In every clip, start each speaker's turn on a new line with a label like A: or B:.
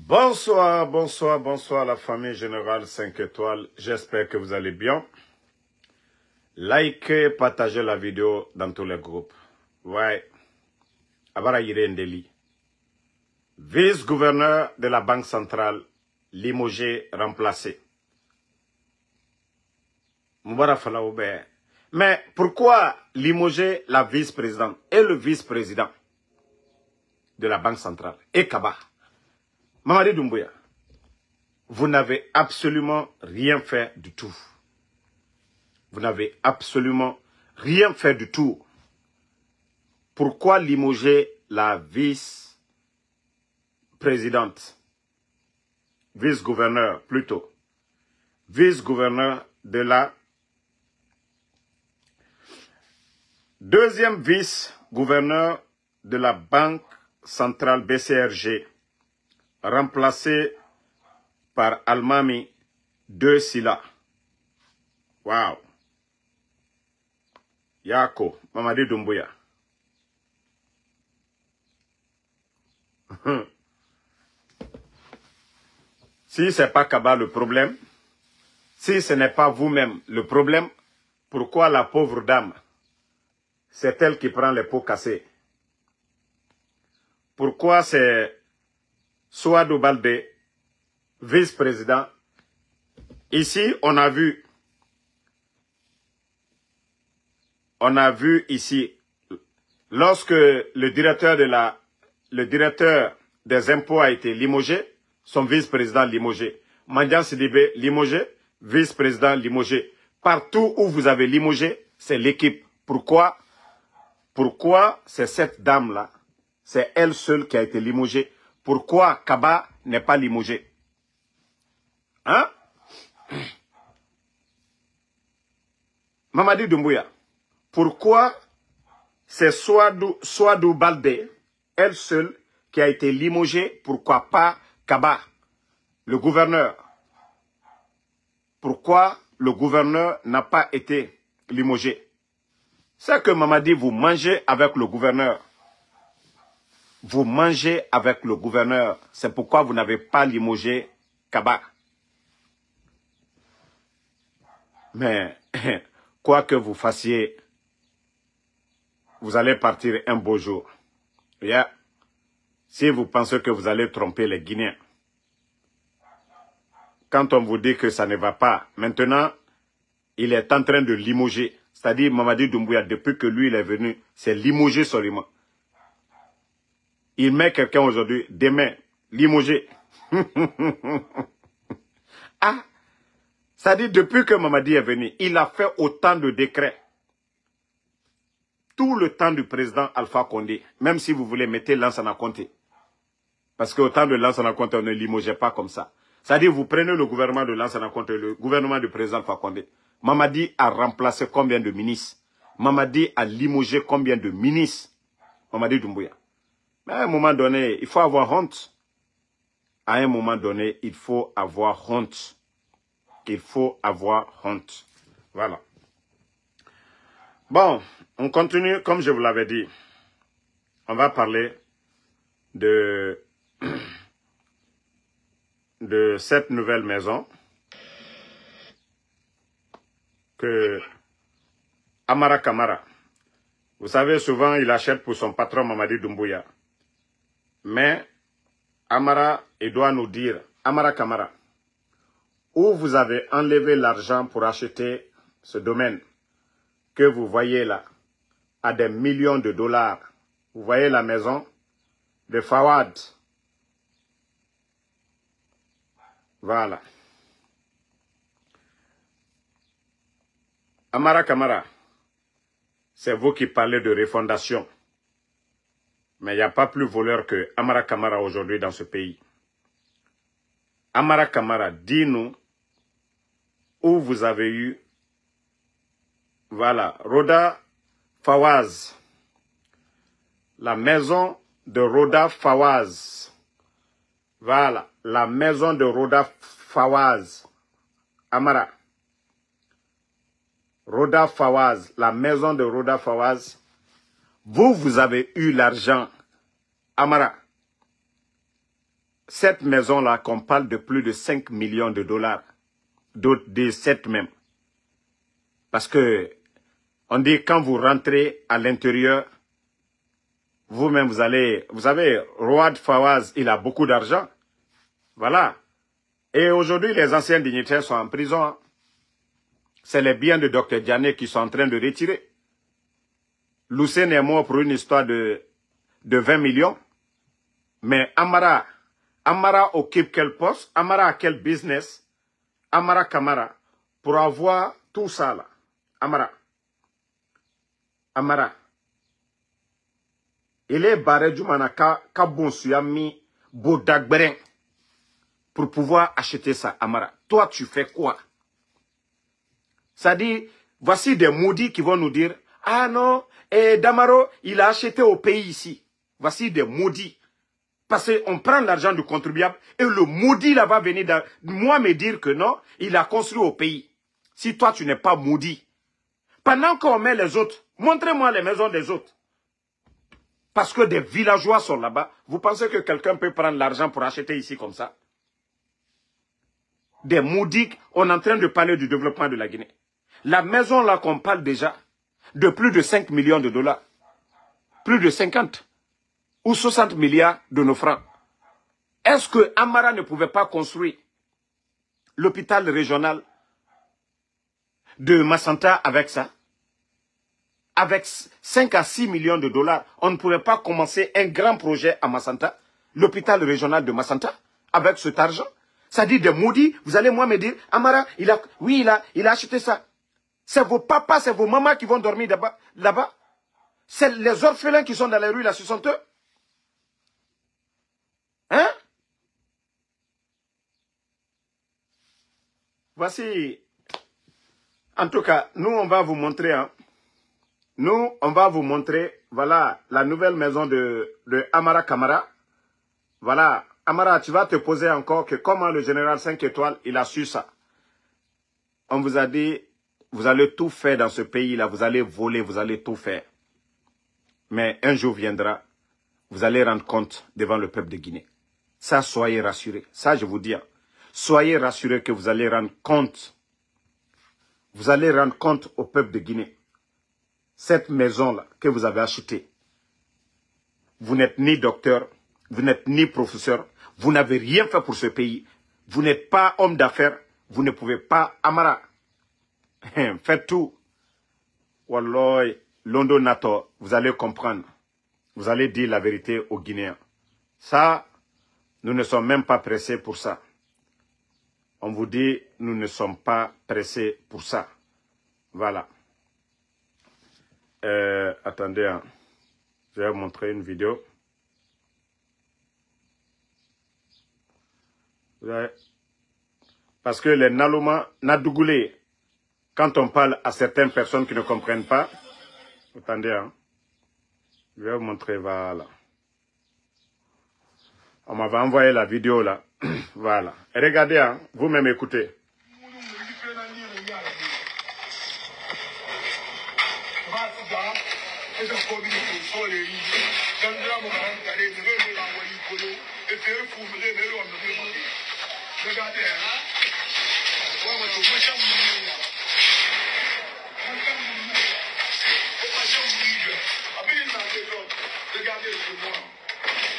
A: Bonsoir, bonsoir, bonsoir la famille générale 5 étoiles. J'espère que vous allez bien. Likez, partagez la vidéo dans tous les groupes. Ouais. Abara Yirendeli. Vice-gouverneur de la Banque centrale, limogé, remplacé. Moubara Falaoube. Mais pourquoi limoger la vice-présidente et le vice-président de la Banque centrale et Kaba? Mamadi Doumbouya, vous n'avez absolument rien fait du tout. Vous n'avez absolument rien fait du tout. Pourquoi limoger la vice-présidente, vice-gouverneur plutôt, vice-gouverneur de la deuxième vice-gouverneur de la Banque centrale BCRG, remplacé par Almami de Sila. Wow. Yako, Mamadi Doumbouya. Si ce n'est pas Kaba le problème, si ce n'est pas vous-même le problème, pourquoi la pauvre dame, c'est elle qui prend les pots cassés? Pourquoi c'est Souadou Baldé, vice-président? Ici, on a vu ici, lorsque le directeur des impôts a été limogé, son vice-président limogé. Mandian Sidibé limogé, vice-président limogé. Partout où vous avez limogé, c'est l'équipe. Pourquoi? Pourquoi c'est cette dame-là, c'est elle seule qui a été limogée? Pourquoi Kaba n'est pas limogé? Hein? Mamadi Doumbouya, pourquoi c'est Souadou Baldé, elle seule, qui a été limogée? Pourquoi pas Kaba, le gouverneur? Pourquoi le gouverneur n'a pas été limogé? C'est que Mamadi, vous mangez avec le gouverneur. Vous mangez avec le gouverneur. C'est pourquoi vous n'avez pas limogé Kaba. Mais, quoi que vous fassiez, vous allez partir un beau jour. Yeah. Si vous pensez que vous allez tromper les Guinéens. Quand on vous dit que ça ne va pas, maintenant, il est en train de limoger. C'est-à-dire, Mamadi Doumbouya, depuis que lui il est venu, c'est limoger seulement. Il met quelqu'un aujourd'hui, demain, limogé. Ah, c'est-à-dire, depuis que Mamadi est venu, il a fait autant de décrets. Tout le temps du président Alpha Condé, même si vous voulez mettre Lansana Conté. Parce qu'au temps de Lansana Conté, on ne limogeait pas comme ça. C'est-à-dire, vous prenez le gouvernement de Lansana Conté, le gouvernement du président Alpha Condé. Mamadi a remplacé combien de ministres? Mamadi a limogé combien de ministres? Mamadi Doumbouya. Mais à un moment donné, il faut avoir honte. À un moment donné, il faut avoir honte. Il faut avoir honte. Voilà. Bon, on continue, comme je vous l'avais dit. On va parler de cette nouvelle maison que Amara Kamara, vous savez, souvent, il achète pour son patron Mamadi Doumbouya. Mais Amara, il doit nous dire, Amara Kamara, où vous avez enlevé l'argent pour acheter ce domaine que vous voyez là, à des millions de dollars. Vous voyez la maison de Fawad. Voilà. Amara Kamara, c'est vous qui parlez de refondation. Mais il n'y a pas plus voleur que Amara Kamara aujourd'hui dans ce pays. Amara Kamara, dis-nous où vous avez eu, voilà, Roda Fawaz, la maison de Roda Fawaz. Voilà, la maison de Roda Fawaz. Amara. Roda Fawaz, la maison de Roda Fawaz. Vous avez eu l'argent. Amara. cette maison-là, qu'on parle de plus de 5 millions de dollars, d'autres de 7 même. Parce que, on dit quand vous rentrez à l'intérieur, vous-même vous allez, vous savez, Road Fawaz, il a beaucoup d'argent. Voilà. Et aujourd'hui, les anciens dignitaires sont en prison. Hein. C'est les biens de Dr Diané qui sont en train de retirer. Lucien est mort pour une histoire de 20 millions. Mais Amara occupe quel poste? Amara a quel business? Amara Kamara, pour avoir tout ça là. Amara. Il est barré du manaka kabonsuyami bodagberen pour pouvoir acheter ça, Amara. Toi, tu fais quoi? Ça dit, voici des maudits qui vont nous dire, ah non, Damaro, il a acheté au pays ici. Voici des maudits. Parce qu'on prend l'argent du contribuable et le maudit là va venir moi me dire que non, il a construit au pays. Si toi, tu n'es pas maudit. Pendant qu'on met les autres, montrez-moi les maisons des autres. Parce que des villageois sont là-bas. Vous pensez que quelqu'un peut prendre l'argent pour acheter ici comme ça? Des maudits, on est en train de parler du développement de la Guinée. La maison là qu'on parle déjà, de plus de 5 millions de dollars. Plus de 50 ou 60 milliards de nos francs. Est-ce que Amara ne pouvait pas construire l'hôpital régional de Massanta avec ça? Avec 5 à 6 millions de dollars, on ne pouvait pas commencer un grand projet à Massanta, l'hôpital régional de Massanta, avec cet argent. Ça dit des maudits, vous allez moi me dire, Amara, il a acheté ça. C'est vos papas, c'est vos mamans qui vont dormir là-bas. C'est les orphelins qui sont dans les rues, là, ce sont eux. Hein? Voici, en tout cas, nous, on va vous montrer, hein. Nous, on va vous montrer, voilà, la nouvelle maison de Amara Kamara. Voilà, Amara, tu vas te poser encore que comment le général 5 étoiles, il a su ça. On vous a dit, vous allez tout faire dans ce pays-là, vous allez voler, vous allez tout faire. Mais un jour viendra, vous allez rendre compte devant le peuple de Guinée. Ça, soyez rassurés. Ça, je vous dis, hein. Soyez rassurés que vous allez rendre compte. Vous allez rendre compte au peuple de Guinée. Cette maison-là que vous avez achetée, vous n'êtes ni docteur, vous n'êtes ni professeur, vous n'avez rien fait pour ce pays, vous n'êtes pas homme d'affaires, vous ne pouvez pas, Amara, faites tout. Wallah, Londo Nato, vous allez comprendre, vous allez dire la vérité aux Guinéens. Ça, nous ne sommes même pas pressés pour ça. On vous dit, nous ne sommes pas pressés pour ça. Voilà. Attendez, hein. Je vais vous montrer une vidéo. Parce que les Naloma, Nadougoulé, quand on parle à certaines personnes qui ne comprennent pas, attendez, hein. Je vais vous montrer, voilà. On m'avait envoyé la vidéo là. Voilà. Et regardez, hein, vous-même écoutez.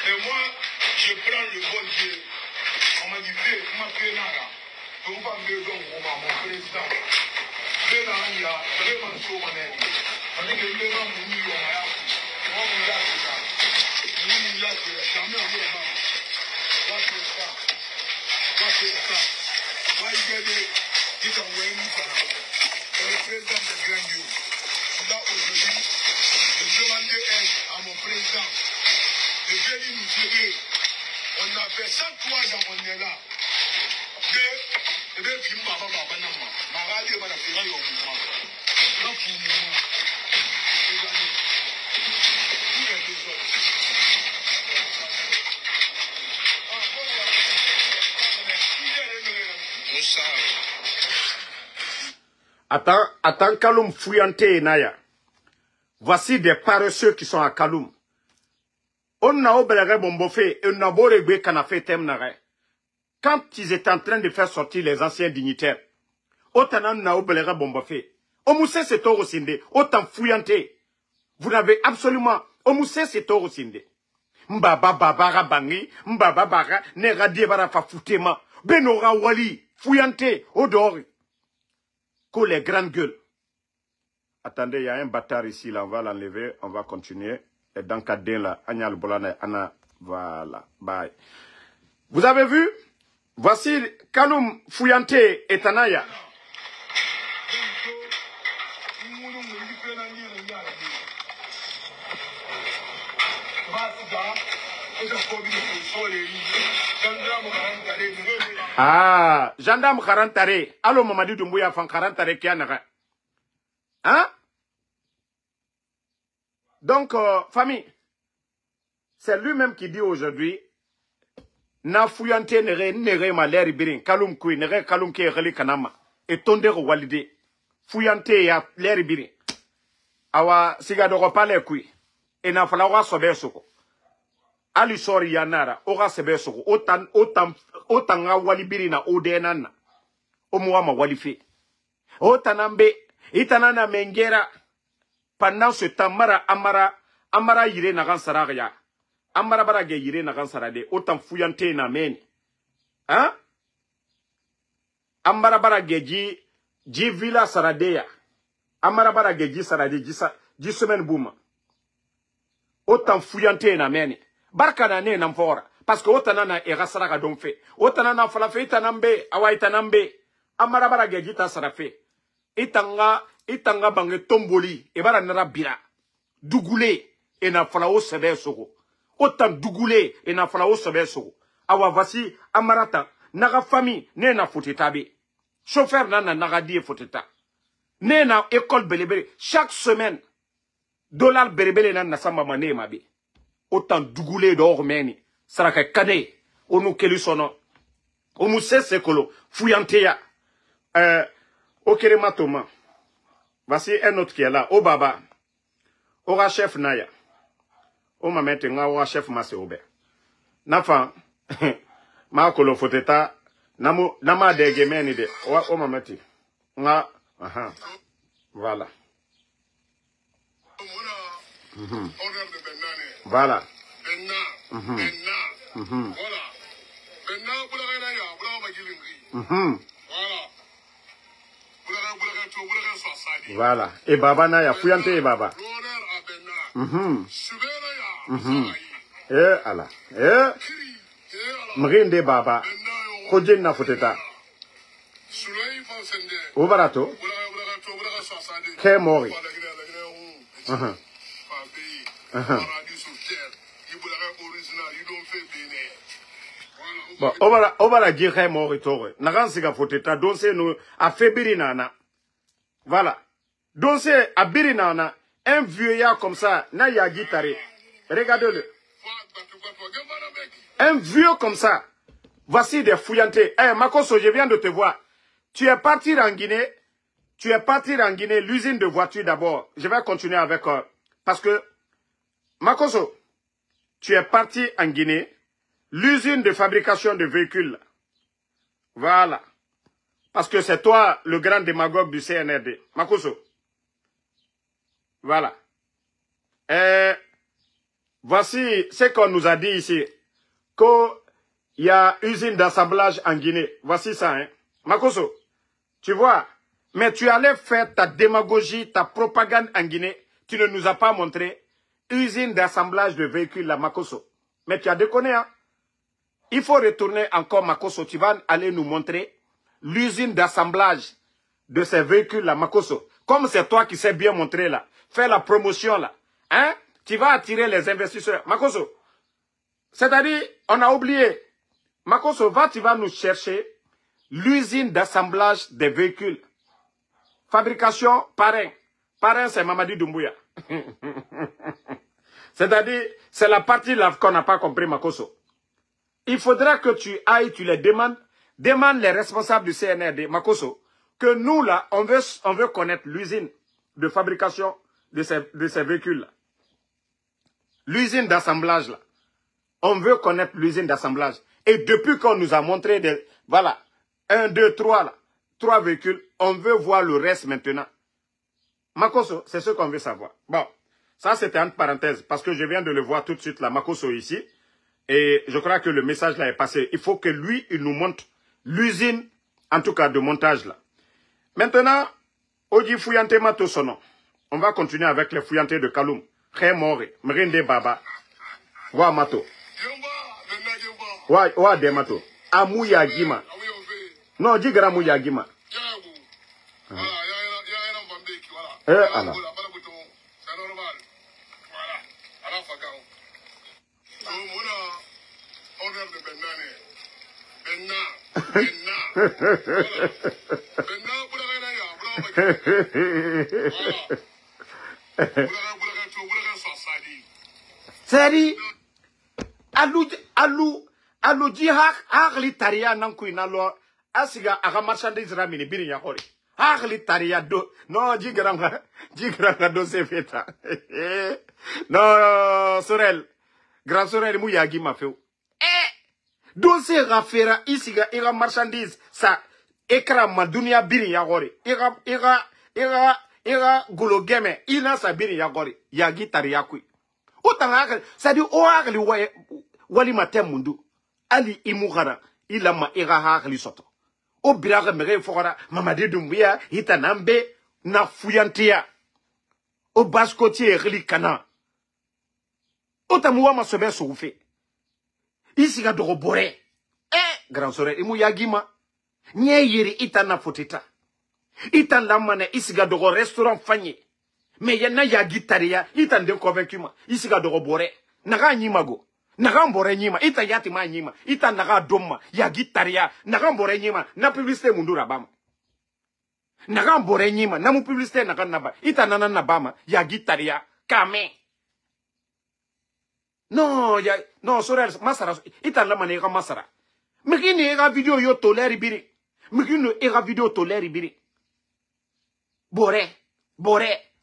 B: Mais moi, je prends le bon Dieu. On m'a dit, mon président, mon président. Je viens de nous dire, on a fait 103 ans, on est là.
A: Attends, Kaloum fouillanté, Naya. Voici des paresseux qui sont à Kaloum. On a obéré bombofé et on a beau régler canafé temnare. Quand ils étaient en train de faire sortir les anciens dignitaires, autant on a obéré bombofé. Omoussé c'est toro sinde, autant fouillanté. Vous n'avez absolument, omoussé c'est toro sinde. Mbaba babara bangi, mbaba bara, nera diebara fa foutema. Benora wali, fouillanté, odor. Que les grandes gueules. Attendez, il y a un bâtard ici, là, on va l'enlever, on va continuer. Et dans Kadin, là, Agnal Bolana, Anna, voilà, bye. Vous avez vu? Voici Kaloum Fouyanté et Tanaya. Ah, gendarme Karantare. Allo Mamadou Doumbouya fan Karantare Kianara. Hein? Donc, famille, c'est lui-même qui dit aujourd'hui, na fouillante nere malère birin, kaloum kui, nere kaloum ki reli kanama, et tondero walide, fouillante ya l'air birin. Awa, sigadoro pale kui, et na falawa sobe soko. Ali sori yanara, ora sebe soko, otan nga walibirina odenana, omuama walife. Otanambe, itanana mengera. Pendant ce temps, Amara yire nagan saraya. Amara barage yire nagan sarade. Autant fouillante na men. Hein? Amara barage ji villa saradeya. Amara barage ji sarade ji semaine bouma. Autant fouillante na men. Barka na ne namfora. Parce que autant na era saraka donfe. Autant na falafe itanambe. Awa itanambe. Amara barage ji ta sarafe. Itanga bange tomboli e bara nara bira dugule e na fala o sebe soko autant dugule e na fala o sebe soko awa vasi amarata naga famille ne na foteta be chauffeur na naga die foteta ne na école belebele chaque semaine dollar belebele na samba mane mabe autant dugule do remeni saraka kade onu keli sono o musese kolo fuyanteya okere matoma. Voici un autre qui est là. Oh baba. Ora chef naya. Oh maman tenga ora chef mase obe. Nafa. Ma kolo foteta. Nama dege meni de. Oh maman ti. Nga. Aha. Voilà. Voilà. Voilà. Et baba na ya fouillante et baba. Eh ala. Mrinde baba. Kodjen na foteta. Au barato. Ke mori. Bon, on va la dire que mori tore. Nagan siga foteta. Donc c'est nous a fait birinana. Voilà. Donc c'est à birinana. Un vieillard comme ça, na ya guitare. Regardez-le. Un vieux comme ça. Voici des fouillantés. Eh, Makoso, je viens de te voir. Tu es parti en Guinée. Tu es parti en Guinée, l'usine de voitures d'abord. Je vais continuer avec... parce que, Makoso, tu es parti en Guinée, l'usine de fabrication de véhicules. Voilà. Parce que c'est toi le grand démagogue du CNRD. Makoso. Voilà. Voici ce qu'on nous a dit ici. Qu'il y a usine d'assemblage en Guinée. Voici ça, hein. Makoso, tu vois, mais tu allais faire ta démagogie, ta propagande en Guinée. Tu ne nous as pas montré usine d'assemblage de véhicules, là, Makoso. Mais tu as déconné, hein. Il faut retourner encore, Makoso. Tu vas aller nous montrer l'usine d'assemblage de ces véhicules, là, Makoso. Comme c'est toi qui sais bien montrer, là. Fais la promotion, là. Hein? Tu vas attirer les investisseurs. Makoso. C'est-à-dire, on a oublié. Makoso, tu vas nous chercher l'usine d'assemblage des véhicules. Fabrication, parrain. Parrain, c'est Mamadi Doumbouya. C'est-à-dire, c'est la partie là qu'on n'a pas compris, Makoso. Il faudra que tu ailles, tu les demandes. Demande les responsables du CNRD, Makoso, que nous, là, on veut connaître l'usine de fabrication de ces véhicules-là. L'usine d'assemblage, là. On veut connaître l'usine d'assemblage. Et depuis qu'on nous a montré des... Voilà. 1, 2, 3 là. 3 véhicules. On veut voir le reste maintenant. Makosso, c'est ce qu'on veut savoir. Bon. Ça, c'était entre parenthèses. Parce que je viens de le voir tout de suite là. Makosso ici. Et je crois que le message là est passé. Il faut que lui, il nous montre l'usine, en tout cas de montage là. Maintenant, Oji Fouillante Mato Sono. On va continuer avec les fouillantés de Kaloum. Khemore, Mrinde Baba. Wa Mato. Wa de Mato. Amouya Gima. Non, Digara Mouya Gima. Allah. Seri alu jihak agli taria nanku inalo asiga aga marchandise ramini biri ya hori agli taria do no jigranga do se feta no Sorel grand Sorel mu yagi mafeu do se rafera isiga iga marchandise sa ekra madunia biri ya hori iga gulogeme ina sa biri ya hori yagi taria kui Otanga, ça dit, Oagli wali matem mundu, Ali imugara, ilama ira hagli soto. O biraga mere fora, mamadi dumbia, itanambe, na fuyantia. O baskoti erli kana. Otamuwa masobe soufe. Isiga doro bore. Grand sore, imu yagima. Nye yiri itana fotita. Itan lamane isiga doro restaurant fanye. Mais yana yagi taria, itan den convaincu ma, isiga doro bore, naga nyima go, naga mbore nyima, itan yati ma nyima, itan naga doma, yagi taria, naga mbore nyima, na publicité mundu rabama. Naga mbore nyima, na mu publicité naga naba, itan nana nabama, yagi taria, kame. Non, Sorel, masara, itan la manega masara. Mekini ega video yo toleri biri. Mekini ega video toleri biri. Bore.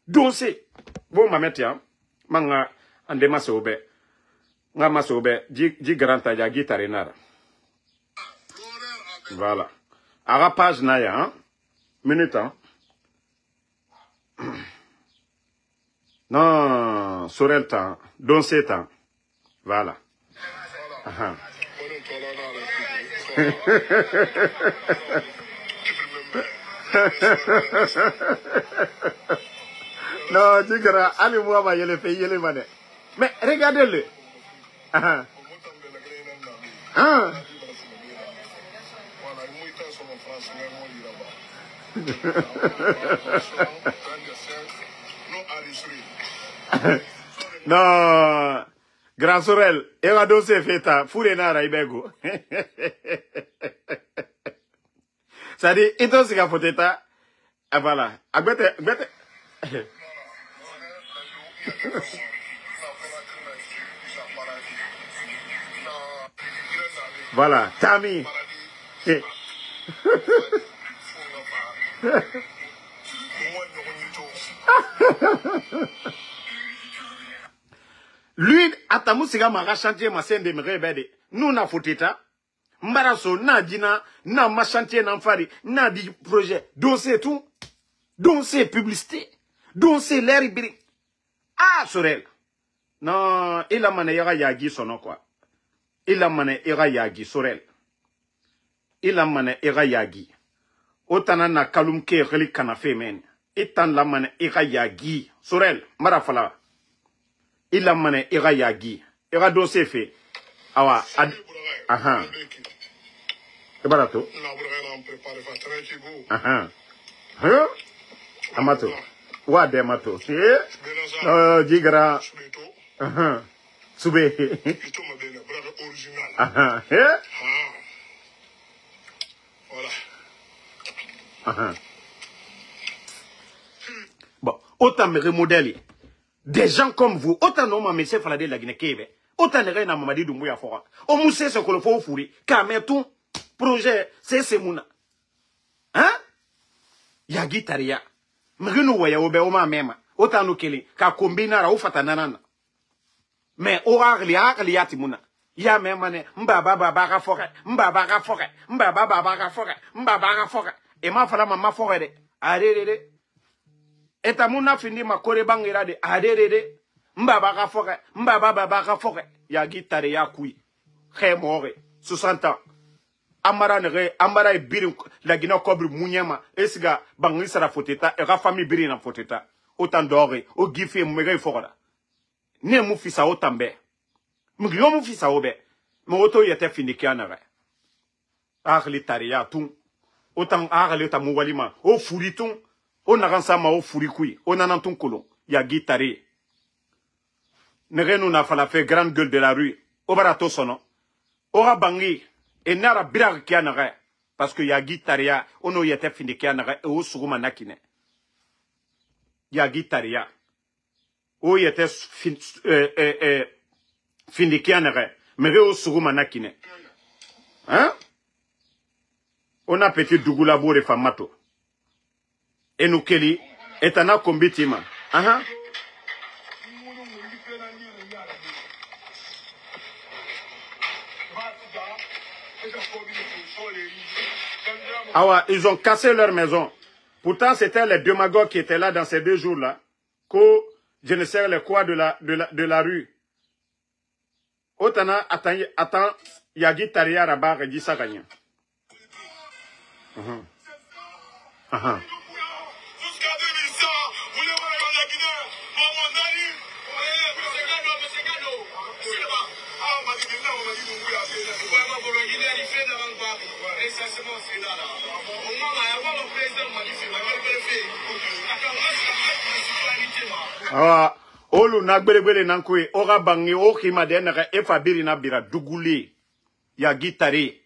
A: Donse. Bon, ma metia. Manga, ande masobe. Nga masobe. Ji garanta ya guitare nara. Voilà. Ara page naya, hein. Minute, hein. Non, Sorel temps. Donse temps. Voilà. Aha. Non, tu diras, allez-moi, ma yele fait yele mané. Mais regardez-le. Ah. Ah. Non, Grand Sorel, il va doser feta, fourenara ibego. Ça dit, et donc, c'est qu'à poteta, ah voilà, agbete. Voilà, Tami. Lui, atamu siga mara chantier ma sende me rebede. Nous na foteta. Mbaraso na dina na ma chantier na fari na di projet. Donc c'est tout. Donc c'est publicité. Donc c'est l'air ibri. Ah, Sorel. Non, il a mané yagi sono quoi. Il a mané yagi Sorel. Il a mané yagi. Otana na kalum ke reli kanafe men. Itan la mané yagi Sorel. Marafala. Il a mané yagi. Ira do se fait. Awa. Aha. C'est barato. Aha. Hein? Amato. Wa de mato. Oh, jigra. Aha. Sube. Aha.
B: Voilà.
A: Aha. Bon, autant me remodeler. Des gens comme vous, autant non ma monsieur Falade la Guinée-Kébé. Autant ne rien à Mamadi Doumbouya Fora. On mousse ce que le faut fourrer. Car mais tout projet, c'est mouna. Hein? Yagi taria. Mrinu waya obe oma mema. Autant nous kele. Ka kombina ra ufata nanana. Mais oragli yati mouna. Ya memane, mbaba baba forêt, mbaba forêt, mbaba baba forêt, mbaba forêt. Et ma fala mama forêt de. Adede. Et tamuna fini ma kore bangira de. Adede. Mbaba forêt, mbaba baba forêt. Ya guitare ya kui. Khé more. 60 ans. Amara nere, amara e birin la Guinée Cobri Mounyama, esiga bangi sara foteta, e famille birin na foteta. Autant d'ore, o gifi mwere fora. Ne mou fisa otambe. Mugyo mou fisa obe. Mo oto yete finikia nere. Arli taria tun. Autant arli tamu walima. O furitun. O naransama o furikui. O nanantun kolon. Ya guitare. Nere nou na fala fait grande gueule de la rue. O barato sono. Ora bangi. Et nara birak kia nere. Parce que ya guitaria. Ono yete finikia nere. E o suruma nakine. Ya guitaria. O yete finikia nere. Mais o suruma nakine. Hein? On a petit Dougoulabo de Famato. Et nous Kelly, et un combitima. Ah ouais, ils ont cassé leur maison. Pourtant, c'était les démagogues qui étaient là dans ces 2 jours-là. Que je ne sais le quoi de la rue. Otana, attends, Yagi Taria Rabar et dit ça gagnant.
B: Jusqu'à 2100, vous les voyez dans la Guinée, maman Nani,
A: ah, olu nagbele nankwe ora bangi o khima denere e fabiri na bira duguli ya guitare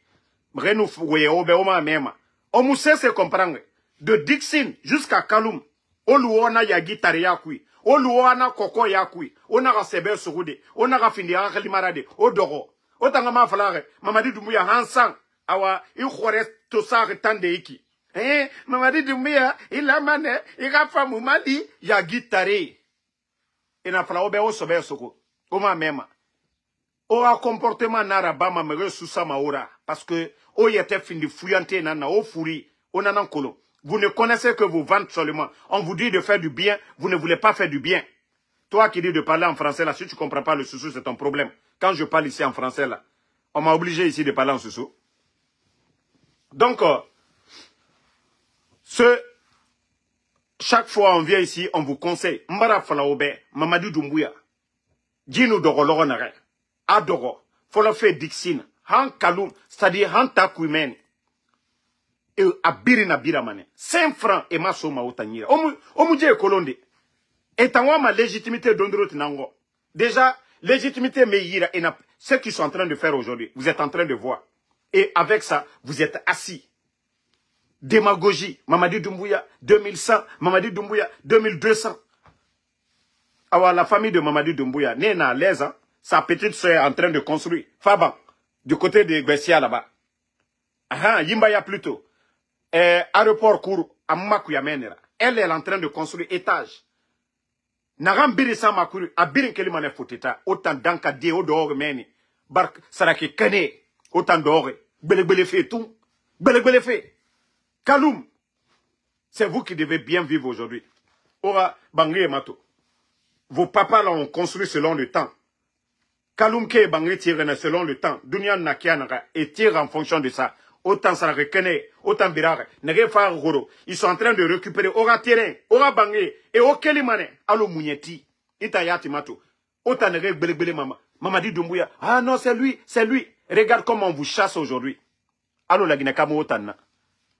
A: mrenu fuwe obe oma mema o musese comprendre de Dixon jusqu'à Kaloum olu ona ya guitare ya kui olu ona koko ya kui ona ga sebe surude ona ga findi ya khalimarade o dogo o tanga ma falare Mamadi Doumbouya hansan awa i khore to sa tande iki Mamadi Doumbouya il a mané il a famu mali ya guitare. Et na fala obe o sobe soko o ma mema o a comportement na rabama me susa maora parce que o yete findi fuyante na o furi o nanan kolo. Vous ne connaissez que vos ventes seulement. On vous dit de faire du bien, vous ne voulez pas faire du bien. Toi qui dis de parler en français là, si tu comprends pas le soussou, c'est ton problème. Quand je parle ici en français là, on m'a obligé ici de parler en soussou. Donc chaque fois on vient ici, on vous conseille. Mbara Falaobe, Mamadi Doumbouya, Djino Doro Loronare, Adoro, Folofe Dixine, Han Kaloum, c'est-à-dire Han Takuimen, et Abirina Biramane, 5 francs et Maso Maotanira. Omudje Kolonde, et en ma légitimité d'Ondrot Nango. Déjà, légitimité Meira et ce qu'ils sont en train de faire aujourd'hui, vous êtes en train de voir. Et avec ça, vous êtes assis. Démagogie, Mamadi Doumbouya, 2100, Mamadi Doumbouya, 2200. Alors, la famille de Mamadi Doumbouya, n'est à l'aise, hein? Sa petite soeur est en train de construire. Faban, du côté de Bessia là-bas. Yimbaya plutôt. Aéroport Kourou, à Makouya. Elle est en train de construire étage. Naram Birissa Makuru, à Birin Kelimane Foteta, autant d'anka de Odor Meni, Bark Saraki Kane, autant d'or, Belebele fait tout, Belebele fait. Kaloum, c'est vous qui devez bien vivre aujourd'hui. Ora, Bangui et Mato. Vos papas l'ont construit selon le temps. Kaloum ke Bangui tire selon le temps. Dunia Nakianara et tire en fonction de ça. Autant ça reconnaît, autant birare, Negefa Roro. Ils sont en train de récupérer Ora terrain, Ora Bangui et Okelimane, Alo Mounieti, Itayati Mato. Autant Nege Belebele Mama. Mamadi Doumbouya. Ah non, c'est lui, c'est lui. Regarde comment on vous chasse aujourd'hui. Alo la Guinée Kamo Otana.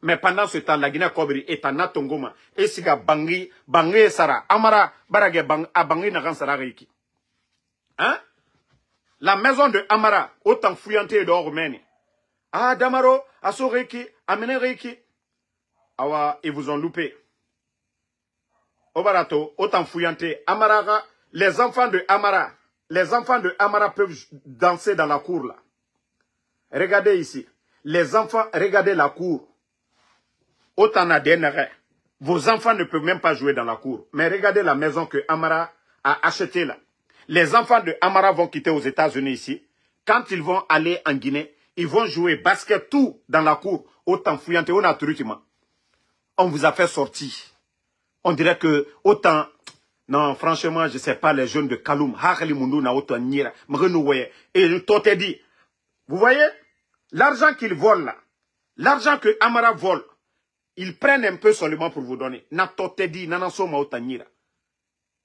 A: Mais pendant ce temps, la Guinée Cobri est en Atongoma. Et si Bangui, Bangui Sara, Amara, Barage Bangui Naran Sara Reiki. Hein? La maison de Amara, autant fouillanté d'or Romaine. Ah, Damaro, Asso Reiki, Amene Reiki. Awa, ils vous ont loupé. Obarato, autant fouillanté. Amara, les enfants de Amara peuvent danser dans la cour là. Regardez ici. Les enfants, regardez la cour. Autant à DNR. Vos enfants ne peuvent même pas jouer dans la cour. Mais regardez la maison que Amara a achetée là. Les enfants de Amara vont quitter aux États-Unis ici. quand ils vont aller en Guinée, ils vont jouer basket tout dans la cour, autant fouillant, on a truquement. On vous a fait sortir. On dirait que autant... Non, franchement, je ne sais pas, les jeunes de Kaloum, et tout est dit. Vous voyez, l'argent qu'ils volent là, l'argent que Amara vole, ils prennent un peu seulement pour vous donner.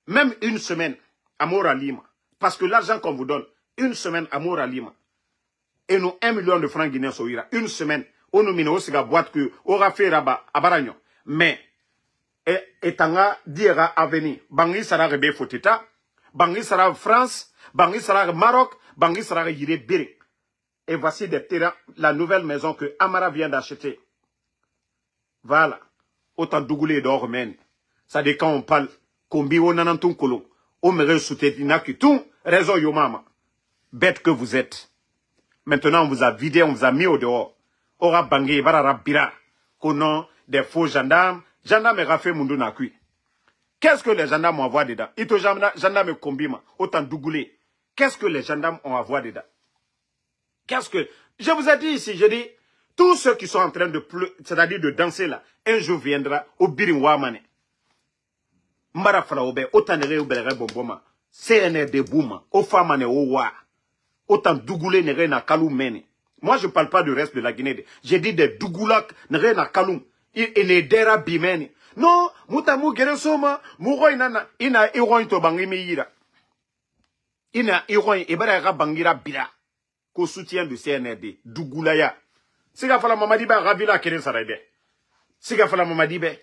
A: Même une semaine, Amour à Lima. Parce que l'argent qu'on vous donne, une semaine, Amour à Lima. Et nous, 1 million de francs guinéens sur Ira. Une semaine, on nous mine aussi la boîte que, on aura fait rabat, à Baragnon. Mais, et tanga dira à venir. Bangi sera rebé foteta, Bangi sera France, Bangi sera Maroc, Bangi sera Yire Biri. Et voici des terrains, la nouvelle maison que Amara vient d'acheter. Voilà. Autant dougoulé d'or, men. Ça dit quand on parle, combi on nanantung kolon. On me resoutetina qui tout, raison yo mama. Bête que vous êtes. Maintenant, on vous a vidé, on vous a mis au dehors. Ora Bangi, barara bira. Konon, des faux gendarmes. Gendarmes rafé mundu na kui. Qu'est-ce que les gendarmes ont à voir dedans? Ito gendarmes combima, autant dougoulé. Qu'est-ce que les gendarmes ont à voir dedans? Qu'est-ce que... Je vous ai dit ici, je dis, tous ceux qui sont en train de pleurer, c'est-à-dire de danser là, un jour viendra au Birinwamane. Mbara falaobe, autant nere ubelere bomboma, CNRD bouma, au famane owa, autant dougoulé nere na kalou mene. Moi, je ne parle pas du reste de la Guinée. J'ai dit des dougoulak nere na kalou. Et les dera bimeni. Non, mutamu geresoma, muro ina iroin to bangi meira. Ina iroin, ebara bangira bira. Ko soutien du CNRD, Dougoulaya. Siga fala mamadi ba ravila keren sarade. Siga fala mamadi be.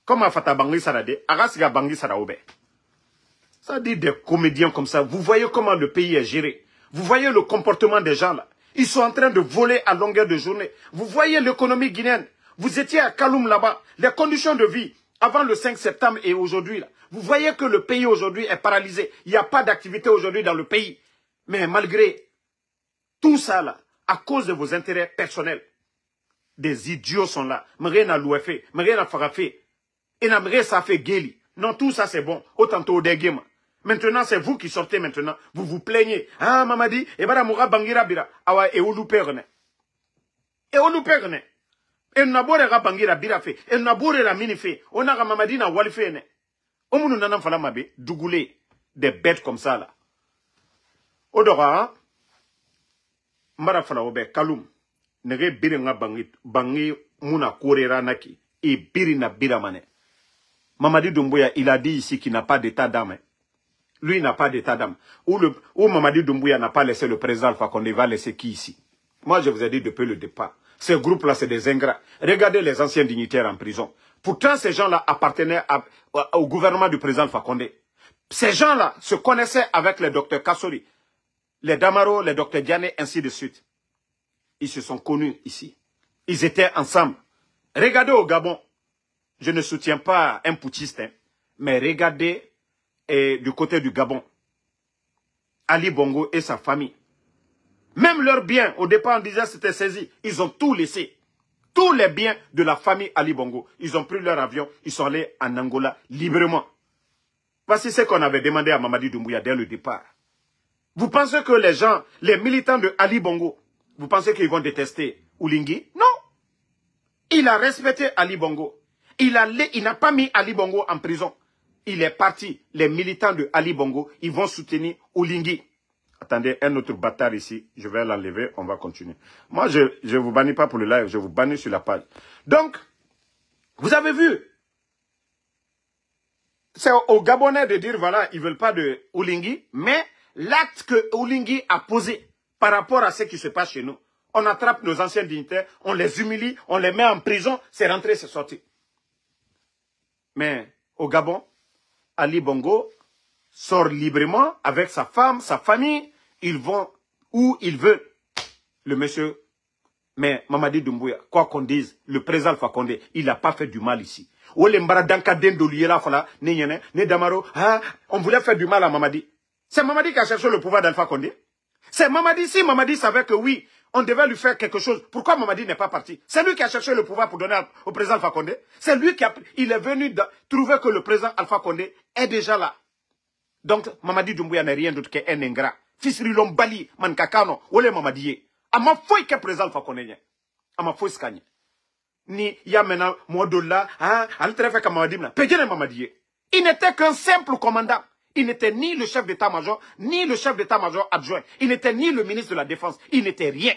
A: Comment fata bangi sarade, aga siga bangi saraobe. Ça dit des comédiens comme ça. Vous voyez comment le pays est géré. Vous voyez le comportement des gens là. Ils sont en train de voler à longueur de journée. Vous voyez l'économie guinéenne. Vous étiez à Kaloum là-bas. Les conditions de vie avant le 5 septembre et aujourd'hui là. Vous voyez que le pays aujourd'hui est paralysé. Il n'y a pas d'activité aujourd'hui dans le pays. Mais malgré tout ça là, à cause de vos intérêts personnels, des idiots sont là. M'rena louefé, m'rena farafé. Et n'amré ça fait guéli. Non, tout ça c'est bon. Autant au dégema. Maintenant, c'est vous qui sortez maintenant. Vous vous plaignez. Ah, mamadi, et bara moura bangira bira. Awa, et ou louperne. Et ou louperne. Et n'abore ra bangira bira fait. Et n'abore ra mini fait. On a mamadi na wali fait ne. Omunu nanam fala mabe. Dougoulé. Des bêtes comme ça là. Odora, Mara fala obe, Kaloum. Nere biri nga bangi muna korera naki. Et biri na bira mane. Mamadi Doumbouya, il a dit ici qu'il n'a pas d'état d'âme. Lui, il n'a pas d'état d'âme. Ou Mamadi Doumbouya n'a pas laissé le président Alpha Condé, va laisser qui ici? Moi, je vous ai dit depuis le départ. Ces groupes-là, c'est des ingrats. Regardez les anciens dignitaires en prison. Pourtant, ces gens-là appartenaient au gouvernement du président Alpha Condé. Ces gens-là se connaissaient avec les docteurs Kassori, les Damaro, les docteurs Diané, ainsi de suite. Ils se sont connus ici. Ils étaient ensemble. Regardez au Gabon. Je ne soutiens pas un putschiste, hein, mais regardez du côté du Gabon. Ali Bongo et sa famille. Même leurs biens, au départ, on disait c'était saisi. Ils ont tout laissé. Tous les biens de la famille Ali Bongo. Ils ont pris leur avion. Ils sont allés en Angola librement. Voici ce qu'on avait demandé à Mamadi Doumbouya dès le départ. Vous pensez que les gens, les militants de Ali Bongo, vous pensez qu'ils vont détester Oulingui? Non. Il a respecté Ali Bongo. Il n'a pas mis Ali Bongo en prison. Il est parti. Les militants de Ali Bongo, ils vont soutenir Oulingui. Attendez, un autre bâtard ici. Je vais l'enlever. On va continuer. Moi, je ne vous bannis pas pour le live. Je vous bannis sur la page. Donc, vous avez vu. C'est aux Gabonais de dire, voilà, ils ne veulent pas de Oulingui. Mais l'acte que Oulingui a posé par rapport à ce qui se passe chez nous, on attrape nos anciens dignitaires, on les humilie, on les met en prison. C'est rentré, c'est sorti. Mais au Gabon, Ali Bongo sort librement avec sa femme, sa famille. Ils vont où ils veulent. Le monsieur, mais Mamadi Doumbouya, quoi qu'on dise, le président Alpha Condé, il n'a pas fait du mal ici. On voulait faire du mal à Mamadi. C'est Mamadi qui a cherché le pouvoir d'Alpha Condé. C'est Mamadi, si Mamadi savait que oui, on devait lui faire quelque chose. Pourquoi Mamadi n'est pas parti? C'est lui qui a cherché le pouvoir pour donner au président Alpha Condé. C'est lui qui il est venu trouver que le président Alpha Condé est déjà là. Donc, Mamadi Doumbouya n'est rien d'autre qu'un ingrat. Fisrilon Bali, Mankakano, Ole Mamadiye. Ama foi que président Fakonenye. Ama foi skanye. Ni ya maintenant Modola, al trefe Kamadim, Pejene Mamadiye. Il n'était qu'un simple commandant. Il n'était ni le chef d'état-major, ni le chef d'état-major adjoint. Il n'était ni le ministre de la Défense. Il n'était rien.